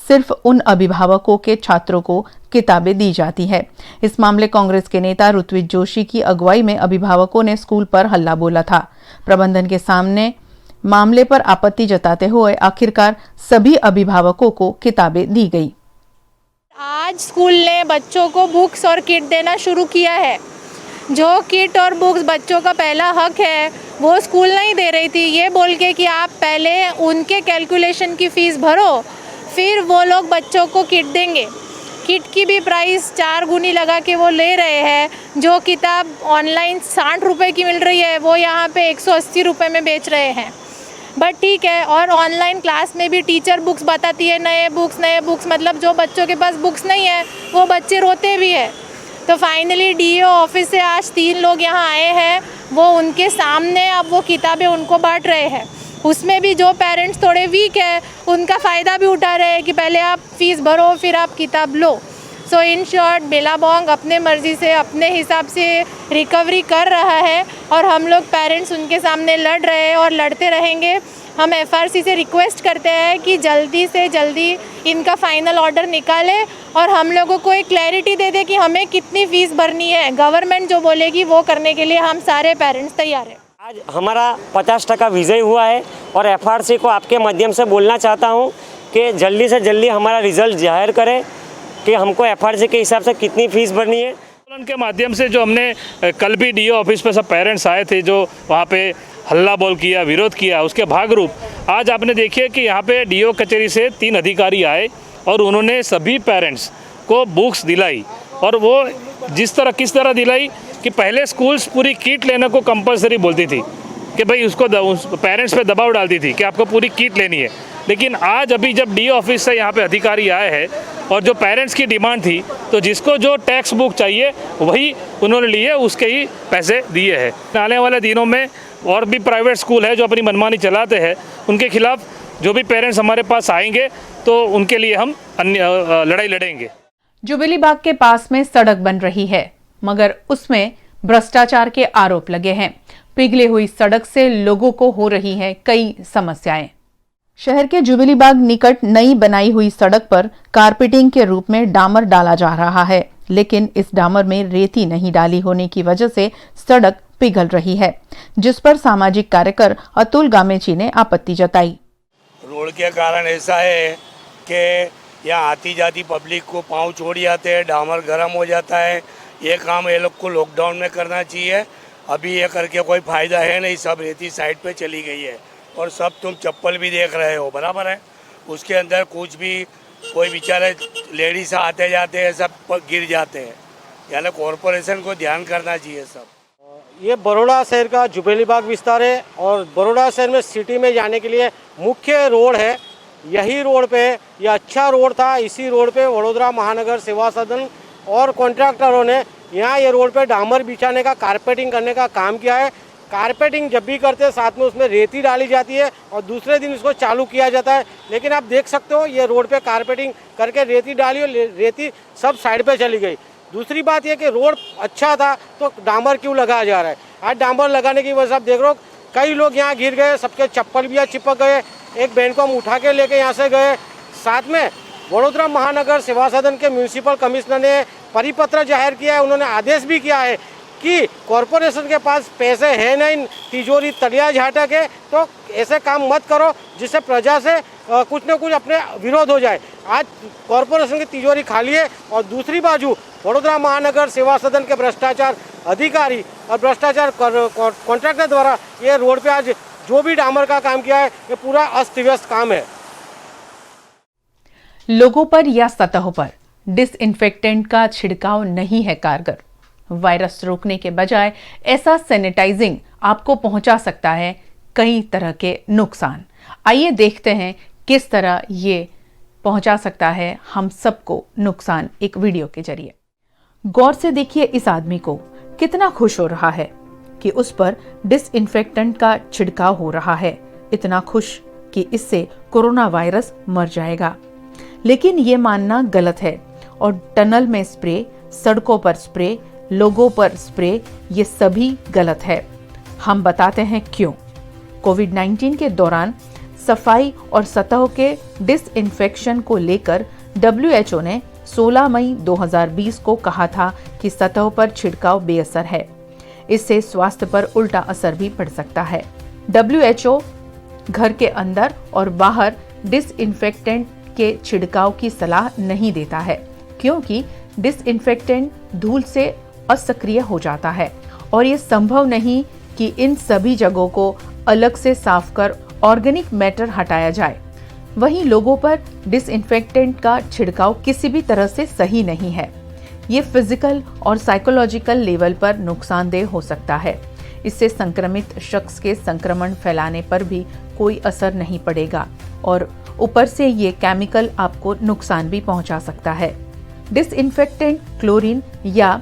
सिर्फ उन अभिभावकों के छात्रों को किताबें दी जाती है। इस मामले कांग्रेस के नेता ऋत्विज जोशी की अगुवाई में अभिभावकों ने स्कूल पर हल्ला बोला था। प्रबंधन के सामने मामले पर आपत्ति जताते हुए आखिरकार सभी अभिभावकों को किताबें दी गई। आज स्कूल ने बच्चों को बुक्स और किट देना शुरू किया है। जो किट और बुक्स बच्चों का पहला हक है, वो स्कूल नहीं दे रही थी, ये बोल के कि आप पहले उनके कैलकुलेशन की फ़ीस भरो, फिर वो लोग बच्चों को किट देंगे। किट की भी प्राइस 4 गुनी लगा के वो ले रहे हैं। जो किताब ऑनलाइन 60 रुपये की मिल रही है, वो यहाँ पे 180 रुपये में बेच रहे हैं। बट ठीक है, और ऑनलाइन क्लास में भी टीचर बुक्स बताती है, नए बुक्स, मतलब जो बच्चों के पास बुक्स नहीं है वो बच्चे रोते भी है। तो फाइनली DO ऑफिस से आज 3 लोग यहाँ आए हैं, वो उनके सामने अब वो किताबें उनको बांट रहे हैं। उसमें भी जो पेरेंट्स थोड़े वीक है, उनका फ़ायदा भी उठा रहे हैं कि पहले आप फ़ीस भरो फिर आप किताब लो। सो इन शॉर्ट, बिलाबोंग अपने मर्ज़ी से अपने हिसाब से रिकवरी कर रहा है, और हम लोग पेरेंट्स उनके सामने लड़ रहे हैं और लड़ते रहेंगे। हम FRC से रिक्वेस्ट करते हैं कि जल्दी से जल्दी इनका फाइनल ऑर्डर निकाले और हम लोगों को एक क्लैरिटी दे दे कि हमें कितनी फ़ीस भरनी है। गवर्नमेंट जो बोलेगी वो करने के लिए हम सारे पेरेंट्स तैयार हैं। आज हमारा 50% विजय हुआ है, और FRC को आपके माध्यम से बोलना चाहता हूं कि जल्दी से जल्दी हमारा रिज़ल्ट जाहिर करें कि हमको FRC के हिसाब से कितनी फ़ीस भरनी है। आंदोलन के माध्यम से जो हमने कल भी DO ऑफिस पे सब पेरेंट्स आए थे, जो वहाँ पे हल्ला बोल किया, विरोध किया, उसके भागरूप आज आपने देखिए कि यहाँ पे DO कचहरी से 3 अधिकारी आए और उन्होंने सभी पेरेंट्स को बुक्स दिलाई। और वो किस तरह दिलाई कि पहले स्कूल्स पूरी किट लेने को कंपलसरी बोलती थी कि भाई उसको पेरेंट्स पे दबाव डालती थी कि आपको पूरी किट लेनी है। लेकिन आज अभी जब DO ऑफिस से यहाँ पे अधिकारी आए हैं और जो पेरेंट्स की डिमांड थी, तो जिसको जो टेक्स्ट बुक चाहिए वही उन्होंने लिए, उसके ही पैसे दिए हैं। आने वाले दिनों में और भी प्राइवेट स्कूल है जो अपनी मनमानी चलाते हैं, उनके खिलाफ जो भी पेरेंट्स हमारे पास आएंगे तो उनके लिए हम लड़ाई लड़ेंगे। जुबिली बाग के पास में सड़क बन रही है, मगर उसमें भ्रष्टाचार के आरोप लगे हैं। पिघली हुई सड़क से लोगों को हो रही है कई समस्याएं। शहर के जुबिली बाग निकट नई बनाई हुई सड़क पर कारपेटिंग के रूप में डामर डाला जा रहा है, लेकिन इस डामर में रेती नहीं डाली होने की वजह से सड़क पिघल रही है, जिस पर सामाजिक कार्यकर अतुल गामेची ने आपत्ति जताई। रोड के कारण ऐसा है कि यहाँ आती जाती पब्लिक को पाँव छोड़ जाते हैं, डामर गर्म हो जाता है। ये काम ये लोग को लॉकडाउन में करना चाहिए। अभी ये करके कोई फ़ायदा है नहीं, सब रेती साइड पे चली गई है, और सब तुम चप्पल भी देख रहे हो, बराबर है। उसके अंदर कुछ भी कोई बेचारे लेडीज आते जाते हैं, सब गिर जाते हैं। यानी कॉरपोरेशन को ध्यान करना चाहिए सब। ये बड़ौदा शहर का जुबेली बाग विस्तार है और बड़ौदा शहर में सिटी में जाने के लिए मुख्य रोड है। यही रोड पे ये अच्छा रोड था। इसी रोड पे वडोदरा महानगर सेवा सदन और कॉन्ट्रैक्टरों ने यहाँ ये रोड पे डामर बिछाने का, कारपेटिंग करने का काम किया है। कारपेटिंग जब भी करते हैं साथ में उसमें रेती डाली जाती है और दूसरे दिन इसको चालू किया जाता है। लेकिन आप देख सकते हो ये रोड पे कारपेटिंग करके रेती डाली और रेती सब साइड पे चली गई। दूसरी बात यह कि रोड अच्छा था तो डामर क्यों लगाया जा रहा है। आज डामर लगाने की वजह से आप देख रहे हो कई लोग यहाँ गिर गए, सबके चप्पल भी यहाँ चिपक गए। एक बहन को हम उठा के लेके यहाँ से गए। साथ में वडोदरा महानगर सेवा सदन के म्यूनसिपल कमिश्नर ने परिपत्र जाहिर किया है। उन्होंने आदेश भी किया है कि कॉरपोरेशन के पास पैसे है नहीं, तिजोरी तलिया झाटक है, तो ऐसे काम मत करो जिससे प्रजा से कुछ न कुछ अपने विरोध हो जाए। आज कॉरपोरेशन की तिजोरी खाली है और दूसरी बाजू वडोदरा महानगर सेवा सदन के भ्रष्टाचार अधिकारी और भ्रष्टाचार कॉन्ट्रैक्टर द्वारा ये रोड पे आज जो भी डामर का काम किया है ये पूरा अस्त व्यस्त काम है। लोगों पर या सतहों पर डिसइंफेक्टेंट का छिड़काव नहीं है कारगर। वायरस रोकने के बजाय ऐसा सैनिटाइजिंग आपको पहुंचा सकता है कई तरह के नुकसान। आइए देखते हैं किस तरह ये पहुंचा सकता है हम सबको नुकसान एक वीडियो के जरिए। गौर से देखिए इस आदमी को, कितना खुश हो रहा है कि उस पर डिसइंफेक्टेंट का छिड़काव हो रहा है। इतना खुश कि इससे कोरोना वायरस मर जाएगा। लेकिन ये मानना गलत है और टनल में स्प्रे, सड़कों पर स्प्रे, लोगों पर स्प्रे, ये सभी गलत है। हम बताते हैं क्यों। कोविड-19 के दौरान सफाई और सतहों के डिसइंफेक्शन को लेकर WHO ने 16 मई 2020 को कहा था कि सतहों पर छिड़काव बेअसर है। इससे स्वास्थ्य पर उल्टा असर भी पड़ सकता है। WHO घर के अंदर और बाहर डिसइंफेक्टेंट के छिड़काव की सलाह नहीं देता है, क्योंकि डिसइंफेक्टेंट धूल से असक्रिय हो जाता है और ये संभव नहीं कि इन सभी जगहों को अलग से साफ कर ऑर्गेनिक मैटर हटाया जाए। वहीं लोगों पर डिसइंफेक्टेंट का छिड़काव किसी भी तरह से सही नहीं है। ये फिजिकल और साइकोलॉजिकल लेवल पर नुकसानदेह हो सकता है। इससे संक्रमित शख्स के संक्रमण फैलाने पर भी कोई असर नहीं पड़ेगा और ऊपर से ये केमिकल आपको नुकसान भी पहुंचा सकता है। डिसइंफेक्टेंट क्लोरीन या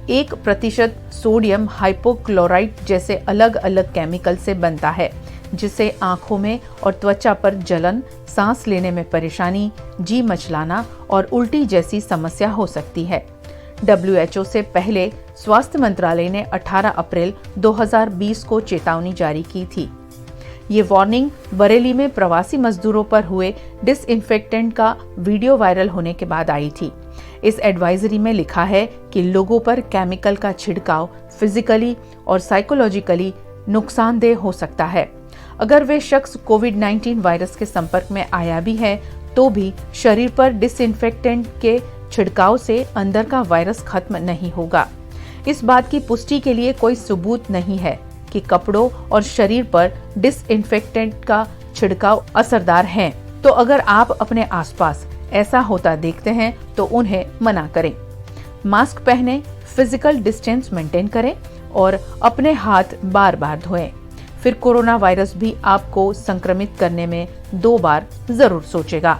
1% सोडियम हाइपोक्लोराइट जैसे अलग अलग केमिकल से बनता है, जिससे आंखों में और त्वचा पर जलन, सांस लेने में परेशानी, जी मचलाना और उल्टी जैसी समस्या हो सकती है। WHO से पहले स्वास्थ्य मंत्रालय ने 18 अप्रैल 2020 को चेतावनी जारी की थी। ये वार्निंग बरेली में प्रवासी मजदूरों पर हुए डिसइंफेक्टेंट का वीडियो वायरल होने के बाद आई थी। इस एडवाइजरी में लिखा है कि लोगों पर केमिकल का छिड़काव फिजिकली और साइकोलॉजिकली नुकसानदेह हो सकता है। अगर वे शख्स कोविड-19 वायरस के संपर्क में आया भी है तो भी शरीर पर डिसइंफेक्टेंट के छिड़काव से अंदर का वायरस खत्म नहीं होगा। इस बात की पुष्टि के लिए कोई सबूत नहीं है कि कपड़ों और शरीर पर डिसइंफेक्टेंट का छिड़काव असरदार है। तो अगर आप अपने आसपास ऐसा होता देखते हैं तो उन्हें मना करें। मास्क पहनें, फिजिकल डिस्टेंस मेंटेन करें और अपने हाथ बार बार धोएं। फिर कोरोना वायरस भी आपको संक्रमित करने में 2 बार जरूर सोचेगा।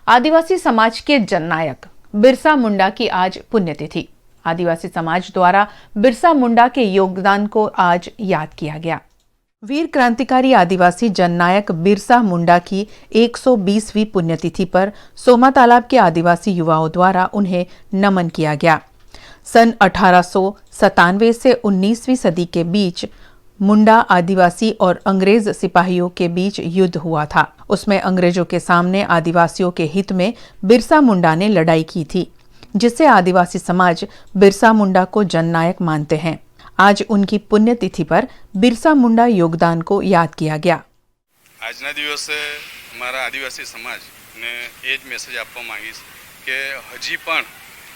आदिवासी समाज के जननायक बिरसा मुंडा की आज पुण्यतिथि। आदिवासी समाज द्वारा बिरसा मुंडा के योगदान को आज याद किया गया। वीर क्रांतिकारी आदिवासी जननायक बिरसा मुंडा की 120वीं पुण्यतिथि पर सोमा तालाब के आदिवासी युवाओं द्वारा उन्हें नमन किया गया। सन 1897 से 19वीं सदी के बीच मुंडा आदिवासी और अंग्रेज सिपाहियों के बीच युद्ध हुआ था। उसमें अंग्रेजों के सामने आदिवासियों के हित में बिरसा मुंडा ने लड़ाई की थी, जिससे आदिवासी समाज बिरसा मुंडा को जननायक मानते हैं। आज उनकी पुण्यतिथि पर बिरसा मुंडा योगदान को याद किया गया। આજના દિવસે મારા આદિવાસી સમાજને એ જ મેસેજ આપવા માંગીશ કે હજી પણ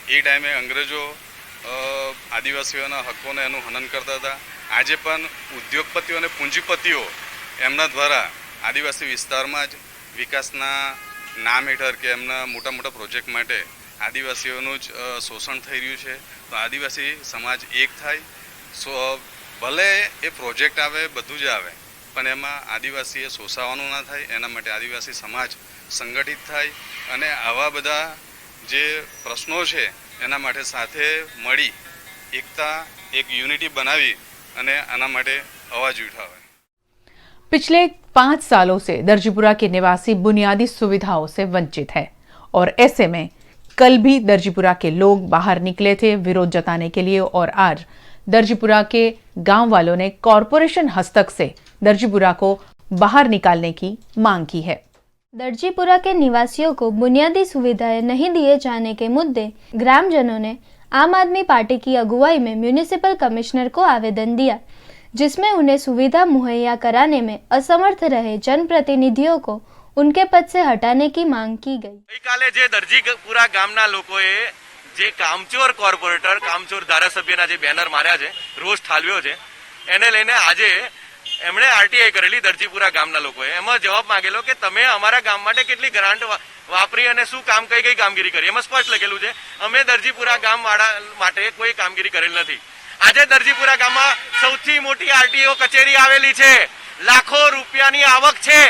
એ ટાઈમે અંગ્રેજો આદિવાસીઓના હકોને એનું હનન કરતા હતા। આજે પણ ઉદ્યોગપતિઓ અને પૂંજીપતિઓ એમના દ્વારા આદિવાસી વિસ્તારમાં જ વિકાસના નામ હેઠળ કે એમના મોટા મોટા પ્રોજેક્ટ માટે આદિવાસીઓનું જ શોષણ થઈ રહ્યું છે. તો આદિવાસી સમાજ એક થાય, ભલે એ પ્રોજેક્ટ આવે બધું જ આવે પણ એમાં આદિવાસીએ શોષાવાનું ના થાય, એના માટે આદિવાસી સમાજ સંગઠિત થાય અને આવા બધા જે પ્રશ્નો છે એના માટે સાથે મળી એકતા, એક યુનિટી બનાવી અને આના માટે અવાજ ઉઠાવે. पिछले 5 सालों से दर्जीपुरा के निवासी बुनियादी सुविधाओं से वंचित है और ऐसे में कल भी दर्जीपुरा के लोग बाहर निकले थे विरोध जताने के लिए और आज दर्जीपुरा के गांव वालों ने कॉरपोरेशन हस्तक से दर्जीपुरा को बाहर निकालने की मांग की है. दर्जीपुरा के निवासियों को बुनियादी सुविधाएं नहीं दिए जाने के मुद्दे ग्रामजनों ने आम आदमी पार्टी की अगुवाई में म्यूनिसिपल कमिश्नर को आवेदन दिया, जिसमें उन्हें सुविधा मुहैया कराने में असमर्थ रहे जनप्रतिनिधियों को उनके पद से हटाने की मांग की गई. ગઈકાલે જે દરજીપુરા ગામના લોકોએ જે કામચોર કોર્પોરેટર, કામચોર ધારાસભ્યના જે બેનર માર્યા છે, રોષ ઠાલવ્યો છે, એને લઈને આજે એમણે આરટીઆઈ કરેલી દરજીપુરા ગામના લોકોએ. એમાં જવાબ માંગેલો કે તમે અમારા ગામ માટે કેટલી ગ્રાન્ટ વાપરી અને શું કામ કઈ કામગીરી કરી. એમાં સ્પષ્ટ લખેલું છે અમે દરજીપુરા ગામવાળા માટે કોઈ કામગીરી કરેલ નથી. આજે દરજીપુરા ગામમાં સૌથી મોટી આરટીઓ કચેરી આવેલી છે, લાખો રૂપિયાની આવક છે,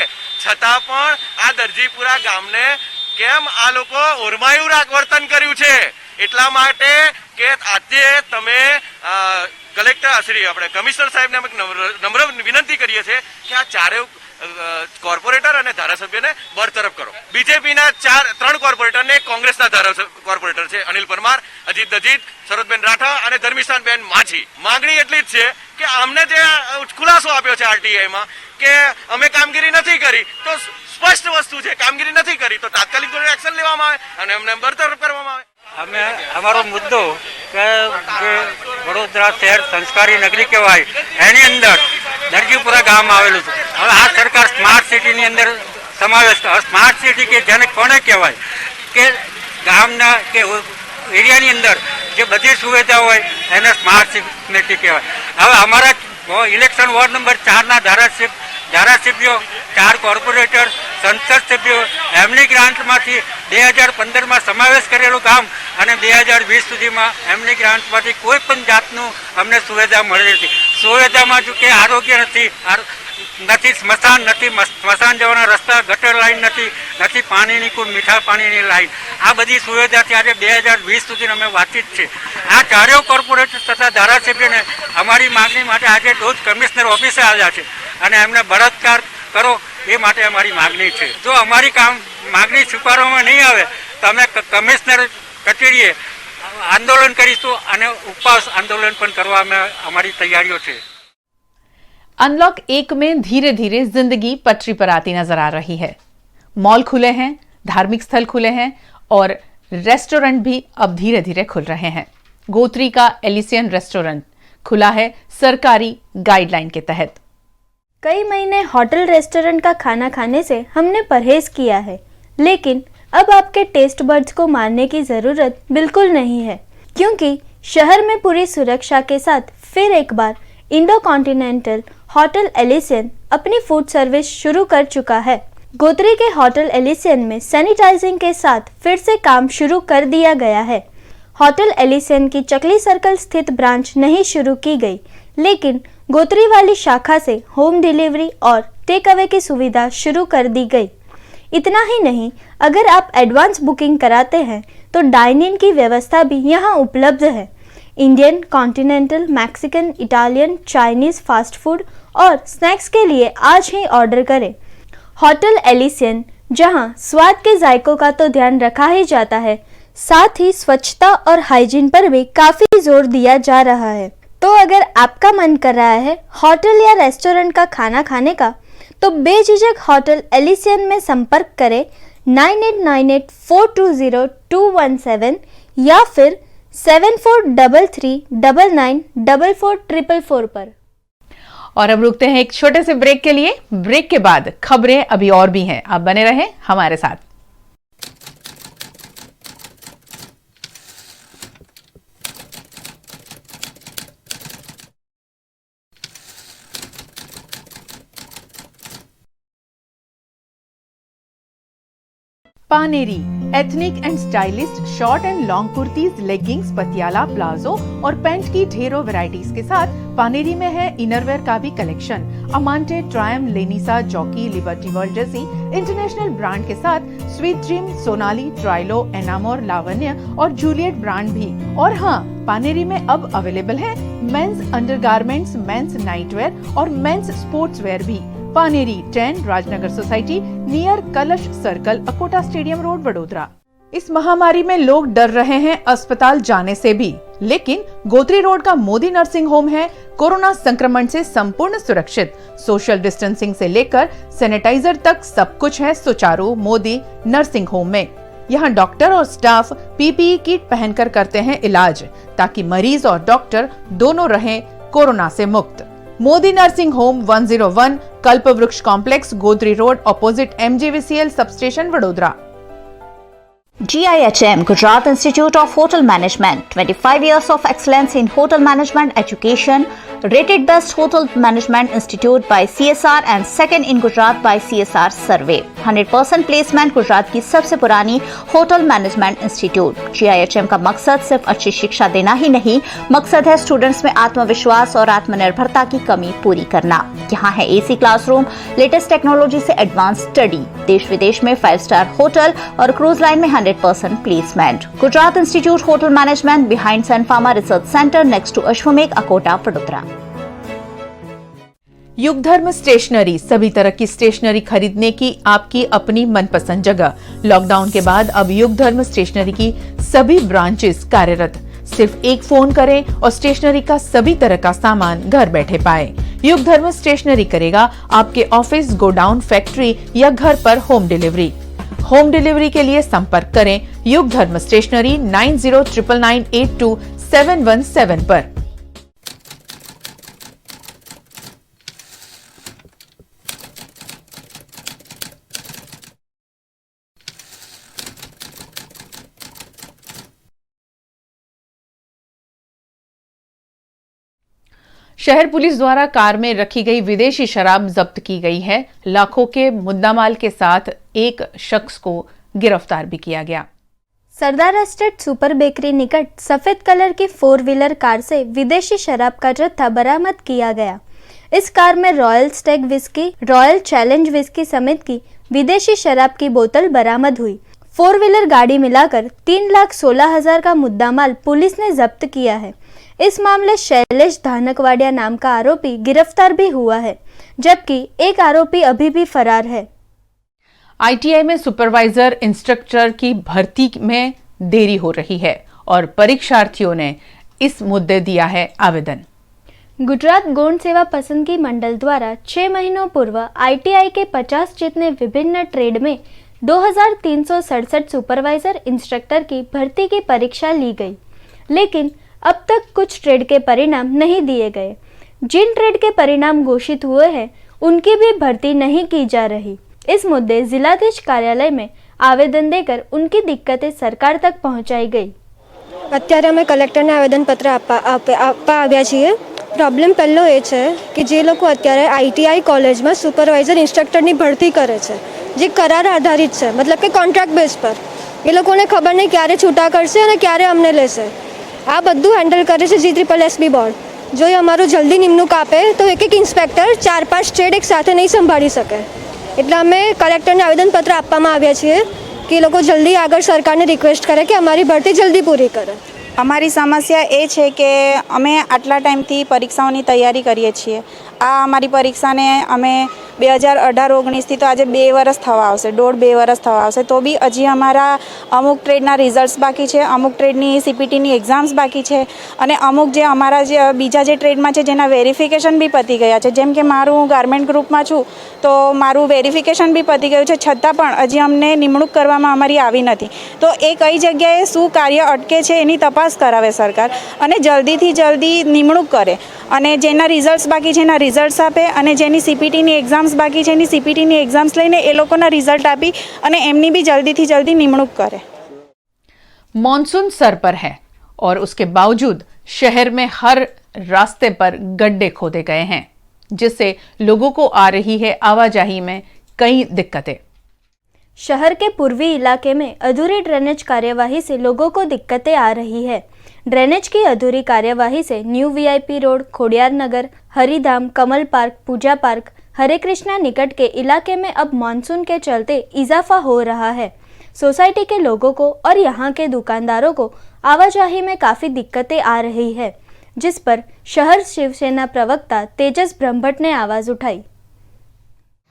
છતાં પણ આ દરજીપુરા ગામને કેમ આ લોકો ઓરમાયું વર્તન કર્યું છે. એટલા માટે કે આજે તમે કલેક્ટર શ્રી આપણે કમિશનર સાહેબને નમ્ર વિનંતી કરીએ છીએ કે આ ચારે કોર્પોરેટર અને ધારાસભ્યને બરતરફ કરો. બીજેપીના 3 કોર્પોરેટર ને કોંગ્રેસના કોર્પોરેટર છે, અનિલ પરમાર, અજીત દજીત, સરોજબેન રાઠા અને ધર્મિષ્ઠાનબેન માછી. માંગણી એટલી જ છે કે અમને જે ખુલાસો આપ્યો છે આરટીઆઈમાં કે અમે કામગીરી નથી કરી, તો સ્પષ્ટ વસ્તુ છે કામગીરી નથી કરી તો તાત્કાલિક એક્શન લેવામાં આવે અને અમને બરતરફ કરવામાં આવે. અમે અમારો મુદ્દો કે જે વડોદરા શહેર સંસ્કારી નગરી કહેવાય એની અંદર દરજીપુરા ગામ આવેલું છે. હવે આ સરકાર સ્માર્ટ સિટીની અંદર સમાવેશ કરે. સ્માર્ટ સિટી કે જેને કોને કહેવાય કે ગામના કે એરિયાની અંદર જે બધી સુવિધા હોય એને સ્માર્ટ સિટી કહેવાય. હવે અમારા ઇલેક્શન વોર્ડ નંબર 4ના ધારાસભ્યો, 4 કોર્પોરેટર, સંસદ સભ્યો એમની ગ્રાન્ટમાંથી 2015માં સમાવેશ કરેલું કામ અને 2020 સુધીમાં એમની ગ્રાન્ટમાંથી કોઈ પણ જાતનું અમને સુવિધા મળી નથી. સુવિધામાં જો કે આરોગ્ય નથી, સ્મશાન નથી, સ્મશાન જવાના રસ્તા, ગટર લાઈન નથી પાણીની કોઈ મીઠા પાણીની લાઈન. આ બધી સુવિધાથી આજે 2020 સુધી અમે વાતચીત છે. આ ચારેય કોર્પોરેટર તથા ધારાસભ્યોને અમારી માગણી માટે આજે રોજ કમિશનર ઓફિસે આવ્યા છે અને એમને બળાત્કાર કરો એ માટે અમારી માગણી છે. જો અમારી માગણી સ્વીકારવામાં નહીં આવે તો અમે કમિશનર કચેરીએ આંદોલન કરીશું અને ઉપવાસ આંદોલન પણ કરવા અમારી તૈયારીઓ છે. अनलॉक 1 में धीरे धीरे जिंदगी पटरी पर आती नजर आ रही है. मॉल खुले हैं, धार्मिक स्थल खुले हैं और रेस्टोरेंट भी अब धीरे धीरे खुल रहे हैं. गोत्री का एलिसियन रेस्टोरेंट खुला है सरकारी गाइडलाइन के तहत. कई महीने होटल रेस्टोरेंट का खाना खाने से हमने परहेज किया है, लेकिन अब आपके टेस्ट बड्स को मारने की ज़रूरत बिल्कुल नहीं है, क्योंकि शहर में पूरी सुरक्षा के साथ फिर एक बार इंडो कॉन्टिनेंटल होटल एलिसियन अपनी फूड सर्विस शुरू कर चुका है. गोत्री के होटल एलिसियन में सैनिटाइजिंग के साथ फिर से काम शुरू कर दिया गया है. होटल एलिसियन की चकली सर्कल स्थित ब्रांच नहीं शुरू की गई, लेकिन गोत्री वाली शाखा से होम डिलीवरी और टेक अवे की सुविधा शुरू कर दी गई. इतना ही नहीं, अगर आप एडवांस बुकिंग कराते हैं तो डाइन इन की व्यवस्था भी यहाँ उपलब्ध है. Indian, continental, Mexican, Italian, Chinese fast food और स्नैक्स के लिए आज ही ऑर्डर करें. होटल एलिसियन, जहां स्वाद के जायकों का तो ध्यान रखा ही जाता है, साथ ही स्वच्छता और हाइजीन पर भी काफी जोर दिया जा रहा है. तो अगर आपका मन कर रहा है होटल या रेस्टोरेंट का खाना खाने का, तो बेझिझक होटल एलिसियन में संपर्क करें 9898420217 या फिर 7433994444 पर. और अब रुकते हैं एक छोटे से ब्रेक के लिए. ब्रेक के बाद खबरें अभी और भी हैं, आप बने रहें हमारे साथ. Paneri ethnic and stylist short and long kurtis, leggings, Patiala, palazzo और पैंट की ढेरों वैरायटीज के साथ पानेरी में है इनरवेयर का भी कलेक्शन। अमांटे, ट्रायम, लेनिसा, जॉकी, लिबर्टी वर्ल्ड जैसी इंटरनेशनल ब्रांड के साथ स्वीट ड्रीम, सोनाली, ट्राइलो, एनामोर, लावण्य और जूलियट ब्रांड भी। और हाँ, पानेरी में अब अवेलेबल है मेंस अंडरगारमेंट्स, मेंस नाइटवेयर और मेंस स्पोर्ट्सवेयर भी। पानेरी 10 राजनगर सोसाइटी नियर कलश circle, Akota stadium road, Vadodara. इस महामारी में लोग डर रहे हैं अस्पताल जाने से भी, लेकिन गोत्री रोड का मोदी नर्सिंग होम है कोरोना संक्रमण से संपूर्ण सुरक्षित। सोशल डिस्टेंसिंग से लेकर सैनिटाइजर तक सब कुछ है सुचारू मोदी नर्सिंग होम में। यहाँ डॉक्टर और स्टाफ पीपीई किट पहनकर करते हैं इलाज, ताकि मरीज और डॉक्टर दोनों रहें कोरोना से मुक्त। Modi nursing home 101 Kalpavriksha complex, Gotri road, opposite MJVCL sub station, Vadodara. GIHM, Gujarat Institute of Hotel Management, 25 years of excellence in hotel management education, rated best hotel management institute by CSR and second in Gujarat by CSR survey. 100% placement Gujarat की सबसे पुरानी hotel management institute. GIHM का मकसद सिर्फ अच्छी शिक्षा देना ही नहीं, मकसद है स्टूडेंट्स में आत्मविश्वास और आत्मनिर्भरता की कमी पूरी करना। यहाँ है AC क्लासरूम, लेटेस्ट टेक्नोलॉजी से एडवांस स्टडी, देश विदेश में 5 स्टार होटल और क्रूज लाइन में 100% placement. Gujarat institute hotel management behind Sun pharma research centre, next to Ashwamegh, Akota, Vadodara. Yug Dharm stationery, सभी तरह की स्टेशनरी खरीदने की आपकी अपनी मनपसंद जगह। लॉकडाउन के बाद अब युग धर्म स्टेशनरी की सभी ब्रांचेस कार्यरत। सिर्फ एक फोन करें और स्टेशनरी का सभी तरह का सामान घर बैठे पाएं। युग धर्म स्टेशनरी करेगा आपके ऑफिस, गोडाउन, फैक्ट्री या घर पर होम डिलीवरी। होम डिलीवरी के लिए संपर्क करें युग धर्म स्टेशनरी 9099827717 पर। शहर पुलिस द्वारा कार में रखी गई विदेशी शराब जब्त की गई है। लाखों के मुद्दामाल के साथ एक शख्स को गिरफ्तार भी किया गया। सरदार एस्टेट सुपर बेकरी निकट सफेद कलर की 4 व्हीलर कार से विदेशी शराब का जत्था बरामद किया गया। इस कार में royal Stag whisky, royal challenge whisky समेत की विदेशी शराब की बोतल बरामद हुई। 4 व्हीलर गाड़ी मिलाकर 3,16,000 का मुद्दामाल पुलिस ने जब्त किया है। इस मामले शैलेश धानकवाडिया नाम का आरोपी गिरफ्तार भी हुआ है, जबकि एक आरोपी अभी भी फरार है। ITI में सुपरवाइजर इंस्ट्रक्टर की भर्ती में देरी हो रही है और परीक्षार्थियों ने इस मुद्दे दिया है आवेदन। गुजरात गौण सेवा पसंदगी मंडल द्वारा 6 महीनों पूर्व ITI के 50 जितने विभिन्न ट्रेड में 2367 सुपरवाइजर इंस्ट्रक्टर की भर्ती की परीक्षा ली गई, लेकिन अब तक कुछ ट्रेड के परिणाम नहीं दिए गए। जिन ट्रेड के परिणाम घोषित हुए हैं उनकी भी भर्ती नहीं की जा रही। इस मुद्दे जिलाधीश कार्यालय में आवेदन देकर उनकी दिक्कतें सरकार तक पहुंचाई गई। અત્યારે અમે કલેક્ટરને આવેદનપત્ર આપવા આવ્યા છીએ। પ્રોબ્લેમ પહેલો એ છે કે જે લોકો અત્યારે ITI કોલેજમાં સુપરવાઇઝર ઇન્સ્ટ્રક્ટરની ભરતી કરે છે, જે કરાર આધારિત છે, मतलब કે કોન્ટ્રાક્ટ બેઝ પર, એ લોકોને ખબર નહીં ક્યારે છૂટા કરશે અને ક્યારે અમને લેશે। આ બધું હેન્ડલ કરે છે GSSB બોર્ડ। જો એ અમારું જલ્દી નિમણૂક આપે તો એક ઇન્સ્પેક્ટર 4-5 ટ્રેડ એક સાથે નહીં સંભાળી શકે। એટલે અમે કલેક્ટરને આવેદનપત્ર આપવામાં આવ્યા છીએ કે લોકો જલ્દી આગળ સરકારને રિક્વેસ્ટ કરે કે અમારી ભરતી જલ્દી પૂરી કરે। અમારી સમસ્યા એ છે કે અમે આટલા ટાઈમથી પરીક્ષાઓની તૈયારી કરીએ છીએ। આ અમારી પરીક્ષાને અમે 2018-19થી તો આજે 2 વર્ષ થવા આવશે, 1.5-2 વર્ષ થવા આવશે, તો બી હજી અમારા અમુક ટ્રેડના રિઝલ્ટ્સ બાકી છે, અમુક ટ્રેડની CPTની એક્ઝામ્સ બાકી છે અને અમુક જે અમારા જે બીજા જે ટ્રેડમાં છે જેના વેરિફિકેશન બી પતી ગયા છે। જેમ કે મારું ગાર્મેન્ટ ગ્રુપમાં છું તો મારું વેરિફિકેશન બી પતી ગયું છે, છતાં પણ હજી અમને નિમણૂક કરવામાં અમારી આવી નથી। તો એ કઈ જગ્યાએ શું કાર્ય અટકે છે એની તપાસ કરાવે સરકાર અને જલ્દીથી જલ્દી નિમણૂક કરે અને જેના રિઝલ્ટ્સ બાકી છે એના રિઝલ્ટ્સ આપે અને જેની CPTની એક્ઝામ્સ બાકી છે એની CPTની એક્ઝામ્સ લઈને એ લોકોના રિઝલ્ટ આપી અને એમની બી જલ્દીથી જલ્દી નિમણૂક કરે। मॉनसून सर पर है और उसके बावजूद शहर में हर रास्ते पर गड्ढे खोदे गए हैं, जिससे लोगों को आ रही है आवाजाही में कई दिक्कतें। शहर के पूर्वी इलाके में अधूरी ड्रेनेज कार्यवाही से लोगों को दिक्कतें आ रही है। ड्रेनेज की अधूरी कार्यवाही से न्यू वीआईपी रोड, खोडियार नगर, हरिधाम, कमल पार्क, पूजा पार्क, हरे कृष्णा निकट के इलाके में अब मानसून के चलते इजाफा हो रहा है। सोसाइटी के लोगों को और यहाँ के दुकानदारों को आवाजाही में काफ़ी दिक्कतें आ रही है, जिस पर शहर शिवसेना प्रवक्ता तेजस ब्रह्मभट्ट ने आवाज़ उठाई।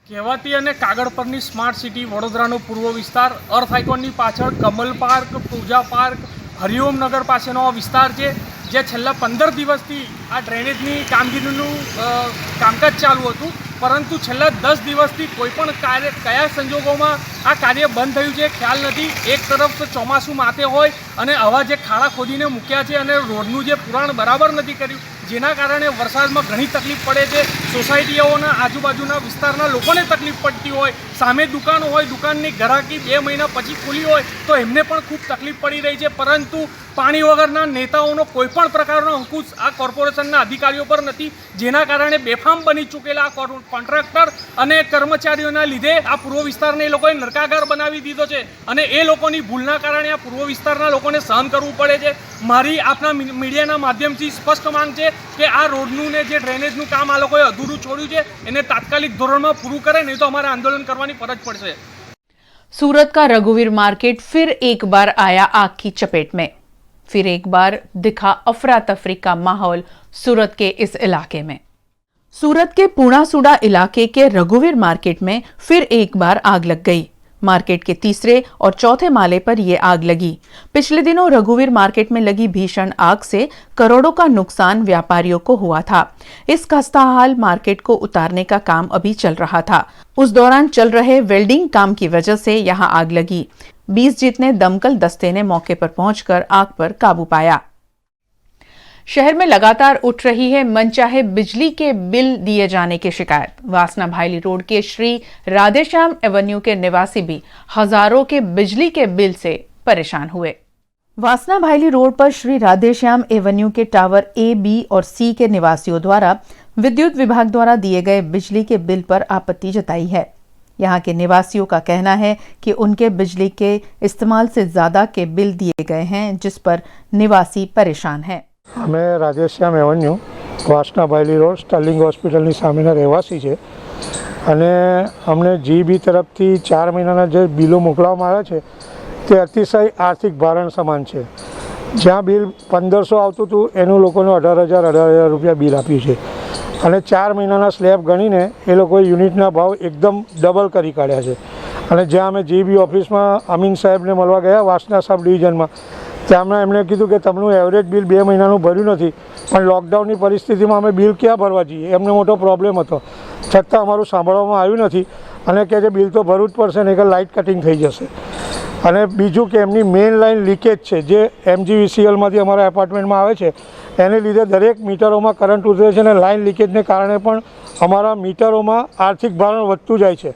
કહેવાતી અને કાગળ પરની સ્માર્ટ સિટી વડોદરાનો પૂર્વ વિસ્તાર અર્થ આઇકોનની પાછળ કમલ પાર્ક, પૂજા પાર્ક, હરિઓમ નગર પાસેનો વિસ્તાર છે, જે છેલ્લા 15 દિવસથી આ ડ્રેનેજની કામગીરીનું કામકાજ ચાલુ હતું, પરંતુ છેલ્લા 10 દિવસથી કોઈપણ કાર્ય કયા સંજોગોમાં આ કાર્ય બંધ થયું છે ખ્યાલ નથી। એક તરફ ચોમાસું માથે હોય અને આવા જે ખાડા ખોદીને મૂક્યા છે અને રોડનું જે પુરાણ બરાબર નથી કર્યું, જેના કારણે વરસાદમાં ઘણી તકલીફ પડે છે। સોસાયટીઓના આજુબાજુના વિસ્તારના લોકોને તકલીફ પડતી હોય, સામે દુકાનો હોય, દુકાનની ગ્રાહકી 2 મહિના પછી ખુલી હોય તો એમને પણ ખૂબ તકલીફ પડી રહી છે, પરંતુ પાણી વગરના નેતાઓનો કોઈપણ પ્રકારનો અંકુશ આ કોર્પોરેશનના અધિકારીઓ પર નથી, જેના કારણે બેફામ બની ચૂકેલા કોન્ટ્રાક્ટર અને કર્મચારીઓના લીધે આ પૂર્વ વિસ્તારને એ લોકોએ નરકાગાર બનાવી દીધો છે અને એ લોકોની ભૂલના કારણે આ પૂર્વ વિસ્તારના લોકોને સહન કરવું પડે છે। મારી આપના મીડિયાના માધ્યમથી સ્પષ્ટ માંગ છે કે આ રોડનું ને જે ડ્રેનેજનું કામ આ લોકોએ અધૂરું છોડ્યું છે એને તાત્કાલિક ધોરણમાં પૂરું કરે, નહીં તો અમારે આંદોलन કરવાની ફરજ પડશે। सूरत का रघुवीर मार्केट फिर एक बार आया आग की चपेट में। फिर एक बार दिखा अफरा तफरी का माहौल सूरत के इस इलाके में। सूरत के पूर्णासुडा इलाके के रघुवीर मार्केट में फिर एक बार आग लग गई। मार्केट के तीसरे और चौथे माले पर यह आग लगी। पिछले दिनों रघुवीर मार्केट में लगी भीषण आग से करोड़ों का नुकसान व्यापारियों को हुआ था। इस खस्ताहाल मार्केट को उतारने का काम अभी चल रहा था। उस दौरान चल रहे वेल्डिंग काम की वजह से यहां आग लगी। 20 जितने दमकल दस्ते ने मौके पर पहुंचकर आग पर काबू पाया। शहर में लगातार उठ रही है मनचाहे बिजली के बिल दिए जाने की शिकायत। वासना भाईली रोड के श्री राधेश्याम एवेन्यू के निवासी भी हजारों के बिजली के बिल से परेशान हुए। वासना भाईली रोड पर श्री राधेश्याम एवेन्यू के टावर ए, बी और सी के निवासियों द्वारा विद्युत विभाग द्वारा दिए गए बिजली के बिल पर आपत्ति जताई है। यहाँ के निवासियों का कहना है कि उनके बिजली के इस्तेमाल से ज्यादा के बिल दिए गए हैं, जिस पर निवासी परेशान हैं। અમે રાધેશ્યામ એવન્યુ વાસના ભાઈલી રોડ સ્ટર્લિંગ હોસ્પિટલની સામેના રહેવાસી છે અને અમને જીબી તરફથી 4 મહિનાના જે બિલો મોકલવામાં આવ્યા છે તે અતિશય આર્થિક ભારણ સમાન છે। જ્યાં બિલ 1500 આવતું હતું એનું લોકોને 18,000 રૂપિયા બિલ આપ્યું છે અને 4 મહિનાના સ્લેબ ગણીને એ લોકોએ યુનિટના ભાવ એકદમ ડબલ કરી કાઢ્યા છે। અને જ્યાં અમે જીબી ઓફિસમાં અમીન સાહેબને મળવા ગયા વાસના સબ ડિવિઝનમાં, ત્યાં એમણે કીધું કે તમનું એવરેજ બિલ 2 મહિનાનું ભર્યું નથી, પણ લોકડાઉનની પરિસ્થિતિમાં અમે બિલ ક્યાં ભરવા જઈએ, એમને મોટો પ્રોબ્લેમ હતો, છતાં અમારું સાંભળવામાં આવ્યું નથી અને કહે છે બિલ તો ભરવું જ પડશે નહીં કે લાઇટ કટિંગ થઈ જશે। અને બીજું કે એમની મેઇન લાઇન લીકેજ છે જે MGVCLમાંથી અમારા એપાર્ટમેન્ટમાં આવે છે, એને લીધે દરેક મીટરોમાં કરંટ ઉતરે છે અને લાઇન લીકેજને કારણે પણ અમારા મીટરોમાં આર્થિક ભારણ વધતું જાય છે।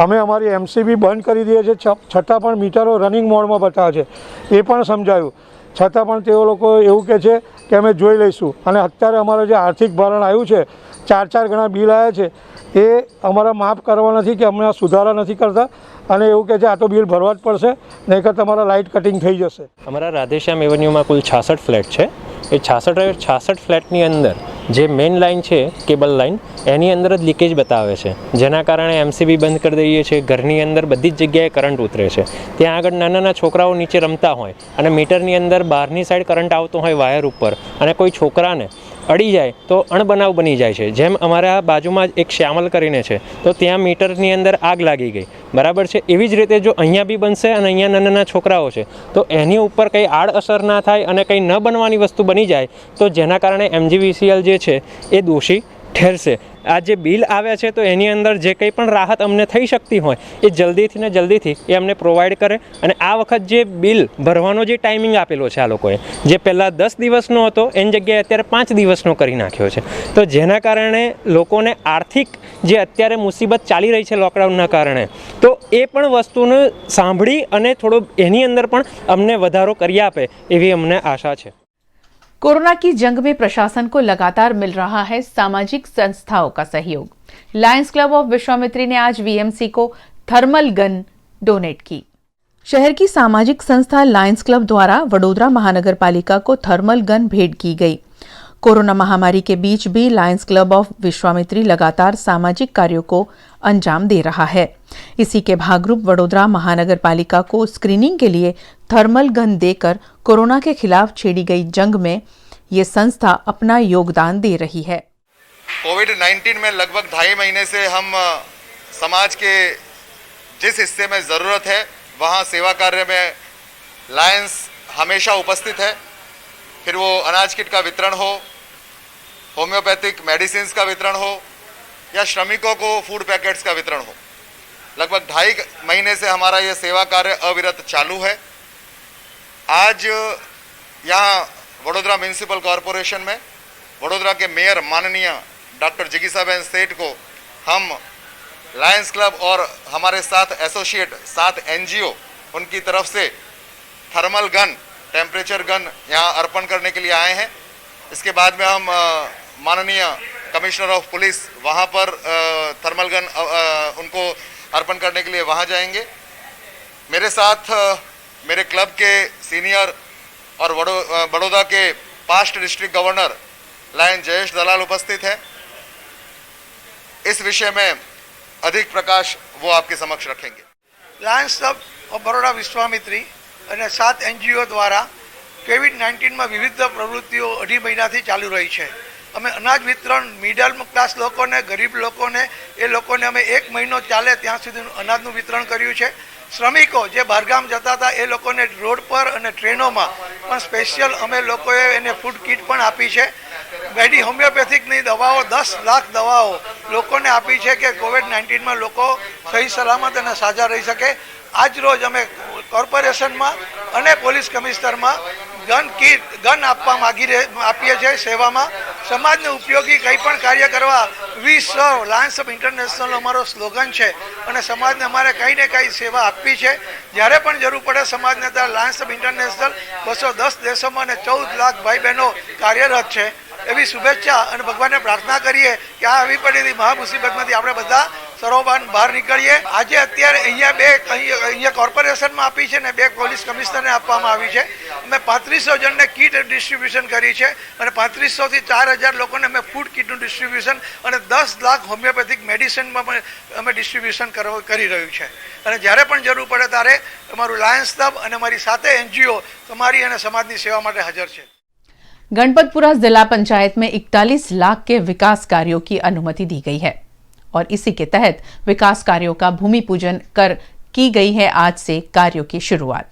અમે અમારી MCB બંધ કરી દઈએ છીએ, છતાં પણ મીટરો રનિંગ મોડમાં બતાવે છે, એ પણ સમજાયું, છતાં પણ તેઓ લોકો એવું કહે છે કે અમે જોઈ લઈશું। અને અત્યારે અમારે જે આર્થિક ભારણ આવ્યું છે, 4 ગણા બિલ આવ્યા છે, એ અમારા માફ કરવા નથી કે અમને સુધારા નથી કરતા અને એવું કહે છે આ તો બિલ ભરવા જ પડશે, નહીંતર તમારા લાઇટ કટિંગ થઈ જશે। અમારા રાધેશ્યામ એવન્યુમાં કુલ 66 ફ્લેટ છે। એ 66 ફ્લેટની અંદર જે મેઇન લાઇન છે કેબલ લાઇન, એની અંદર જ લીકેજ બતાવે છે, જેના કારણે MCB બંધ કરી દઈએ છીએ। ઘરની અંદર બધી જ જગ્યાએ કરંટ ઉતરે છે। ત્યાં આગળ નાના છોકરાઓ નીચે રમતા હોય અને મીટરની અંદર બહારની સાઈડ કરંટ આવતો હોય વાયર ઉપર અને કોઈ છોકરાને અડી જાય તો અણબનાવ બની જાય છે। જેમ અમારા બાજુમાં એક શ્યામલ કરીને છે, તો ત્યાં મીટરની અંદર આગ લાગી ગઈ, બરાબર છે। એવી જ રીતે જો અહીંયા બી બનશે અને અહીંયા નાના છોકરાઓ છે તો એની ઉપર કંઈ આડઅસર ના થાય અને કંઈ ન બનવાની વસ્તુ બની જાય તો જેના કારણે MGVCL જે છે એ દોષી ઠેરશે। આ જે બિલ આવ્યા છે તો એની અંદર જે કંઈ પણ રાહત અમને થઈ શકતી હોય એ જલ્દીથી ને જલ્દીથી એ અમને પ્રોવાઈડ કરે। અને આ વખત જે બિલ ભરવાનો જે ટાઈમિંગ આપેલો છે આ લોકોએ, જે પહેલાં 10 દિવસનો હતો એની જગ્યાએ અત્યારે 5 દિવસનો કરી નાખ્યો છે, તો જેના કારણે લોકોને આર્થિક જે અત્યારે મુસીબત ચાલી રહી છે લોકડાઉનના કારણે, તો એ પણ વસ્તુને સાંભળી અને થોડો એની અંદર પણ અમને વધારો કરી આપે એવી અમને આશા છે। कोरोना की जंग में प्रशासन को लगातार मिल रहा है सामाजिक संस्थाओं का सहयोग। लायंस क्लब ऑफ विश्वामित्री ने आज VMC को थर्मल गन डोनेट की। शहर की सामाजिक संस्था लायंस क्लब द्वारा वडोदरा महानगर पालिका को थर्मल गन भेंट की गई। कोरोना महामारी के बीच भी लायंस क्लब ऑफ विश्वामित्री लगातार सामाजिक कार्यों को अंजाम दे रहा है। इसी के भागरूप वडोदरा महानगर पालिका को स्क्रीनिंग के लिए थर्मल गन देकर कोरोना के खिलाफ छेड़ी गई जंग में ये संस्था अपना योगदान दे रही है। कोविड-19 में लगभग 2.5 महीने से हम समाज के जिस हिस्से में ज़रूरत है वहाँ सेवा कार्य में लायंस हमेशा उपस्थित है। फिर वो अनाज किट का वितरण हो, होम्योपैथिक मेडिसिन्स का वितरण हो या श्रमिकों को फूड पैकेट्स का वितरण हो। लगभग 2.5 महीने से हमारा ये सेवा कार्य अविरत चालू है। आज यहाँ वडोदरा म्यूनिसिपल कॉरपोरेशन में वडोदरा के मेयर माननीय डॉक्टर जिगीसाबेन सेठ को हम लायंस क्लब और हमारे साथ एसोसिएट 7 NGO उनकी तरफ से थर्मल गन, टेम्परेचर गन यहाँ अर्पण करने के लिए आए हैं। इसके बाद में हम माननीय कमिश्नर ऑफ पुलिस वहाँ पर थर्मल गन उनको अर्पण करने के लिए वहाँ जाएंगे। मेरे साथ मेरे क्लब के सीनियर और बड़ौदा के past district governor lion Jayesh Dalal उपस्थित है। इस विषय में अधिक प्रकाश वो आपके समक्ष रखेंगे। Lions club of Baroda Vishwamitri અને 7 NGO દ્વારા કોવિડ-19માં વિવિધ પ્રવૃત્તિઓ 2.5 મહિનાથી ચાલુ રહી છે। અમે અનાજ વિતરણ મિડલ ક્લાસ લોકોને, ગરીબ લોકોને, એ લોકોને અમે 1 મહિનો ચાલે ત્યાં સુધી અનાજનું વિતરણ કર્યું છે। શ્રમિકો જે બહારગામ જતા હતા એ લોકોને રોડ પર અને ટ્રેનોમાં પણ સ્પેશિયલ અમે લોકોએ એને ફૂડ કિટ પણ આપી છે। મેડી હોમિયોપેથિકની દવાઓ 10 લાખ દવાઓ લોકોને આપી છે કે કોવિડ-19માં લોકો સહી સલામત અને સાજા રહી શકે। આજ રોજ અમે કોર્પોરેશનમાં અને પોલીસ કમિશનરમાં ગન આપવા આપીએ છીએ સેવામાં। સમાજને ઉપયોગી કંઈ પણ કાર્ય કરવા વી સર્વ લાયન્સ ઓફ ઇન્ટરનેશનલ અમારો સ્લોગન છે અને સમાજને અમારે કંઈ ને કંઈ સેવા આપવી છે। જ્યારે પણ જરૂર પડે સમાજને ત્યારે લાયન્સ ઓફ ઇન્ટરનેશનલ 210 દેશોમાં અને 14 લાખ ભાઈ બહેનો કાર્યરત છે। એવી શુભેચ્છા અને ભગવાનને પ્રાર્થના કરીએ કે આ આવી પડેલી મહામુસીબતમાંથી આપણે બધા સરોબાન બહાર નીકળીએ। આજે અત્યારે અહીંયા કોર્પોરેશનમાં આપી છે ને 2 પોલીસ કમિશનરને આપવામાં આવી છે। અમે 3500 જણને કીટ ડિસ્ટ્રીબ્યુશન કરી છે અને 3500 થી 4000 લોકોને અમે ફૂડ કીટનું ડિસ્ટ્રીબ્યુશન અને 10 લાખ હોમિયોપેથિક મેડિસિનમાં પણ અમે ડિસ્ટ્રીબ્યુશન કરી રહ્યું છે। અને જ્યારે પણ જરૂર પડે ત્યારે અમારું લાયન્સ ક્લબ અને અમારી સાથે NGO તમારી અને સમાજની સેવા માટે હાજર છે। गणपतपुरा जिला पंचायत में 41 लाख के विकास कार्यों की अनुमति दी गई है और इसी के तहत विकास कार्यों का भूमि पूजन कर की गई है आज से कार्यों की शुरुआत।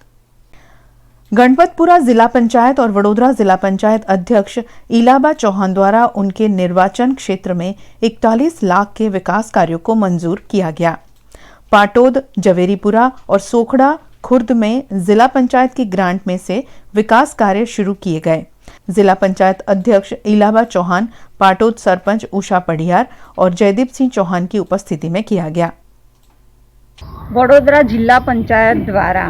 गणपतपुरा जिला पंचायत और वडोदरा जिला पंचायत अध्यक्ष इलाबा चौहान द्वारा उनके निर्वाचन क्षेत्र में 41 लाख के विकास कार्यों को मंजूर किया गया। पाटोद, जवेरीपुरा और सोखड़ा खुर्द में जिला पंचायत की ग्रांट में से विकास कार्य शुरू किए गए। जिला पंचायत अध्यक्ष इलाबा चौहान, पाटोद सरपंच उषा पढ़ियार और जयदीप सिंह चौहान की उपस्थिति में किया गया। वडोदरा जिला पंचायत द्वारा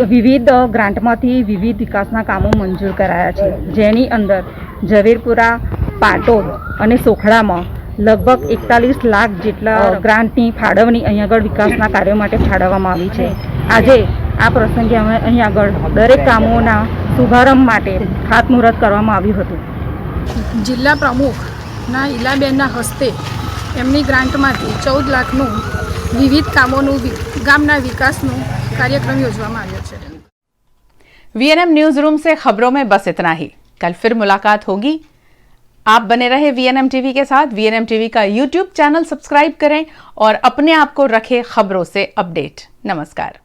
विविध ग्रांटमांथी विविध विकासना कामों मंजूर कराया छे, जेनी अंदर जवेरपुरा, पाटोद अने सोखड़ामां लगभग 41 लाख जेटला ग्रांटनी फाळवणी अहीं आगळ विकासना कार्यो माटे फाळववामां आवी छे। आजे आ प्रसंगे अमे अहीं आगळ दरेक कामोना शुभारंभ माटे खातमुहूर्त करवामां आव्युं हतुं। जिल्ला प्रमुखना इलाबेनना हस्ते एमनी ग्रांटमांथी 14 लाखनुं विविध कामोनुं गामना विकासनुं कार्यक्रम योजवामां आव्यो छे। VNM न्यूज रूम से खबरों में बस इतना ही। कल फिर मुलाकात होगी। आप बने रहे VNM टीवी के साथ। VNM टीवी का YouTube चैनल सब्सक्राइब करें और अपने आप को रखें खबरों से अपडेट। नमस्कार।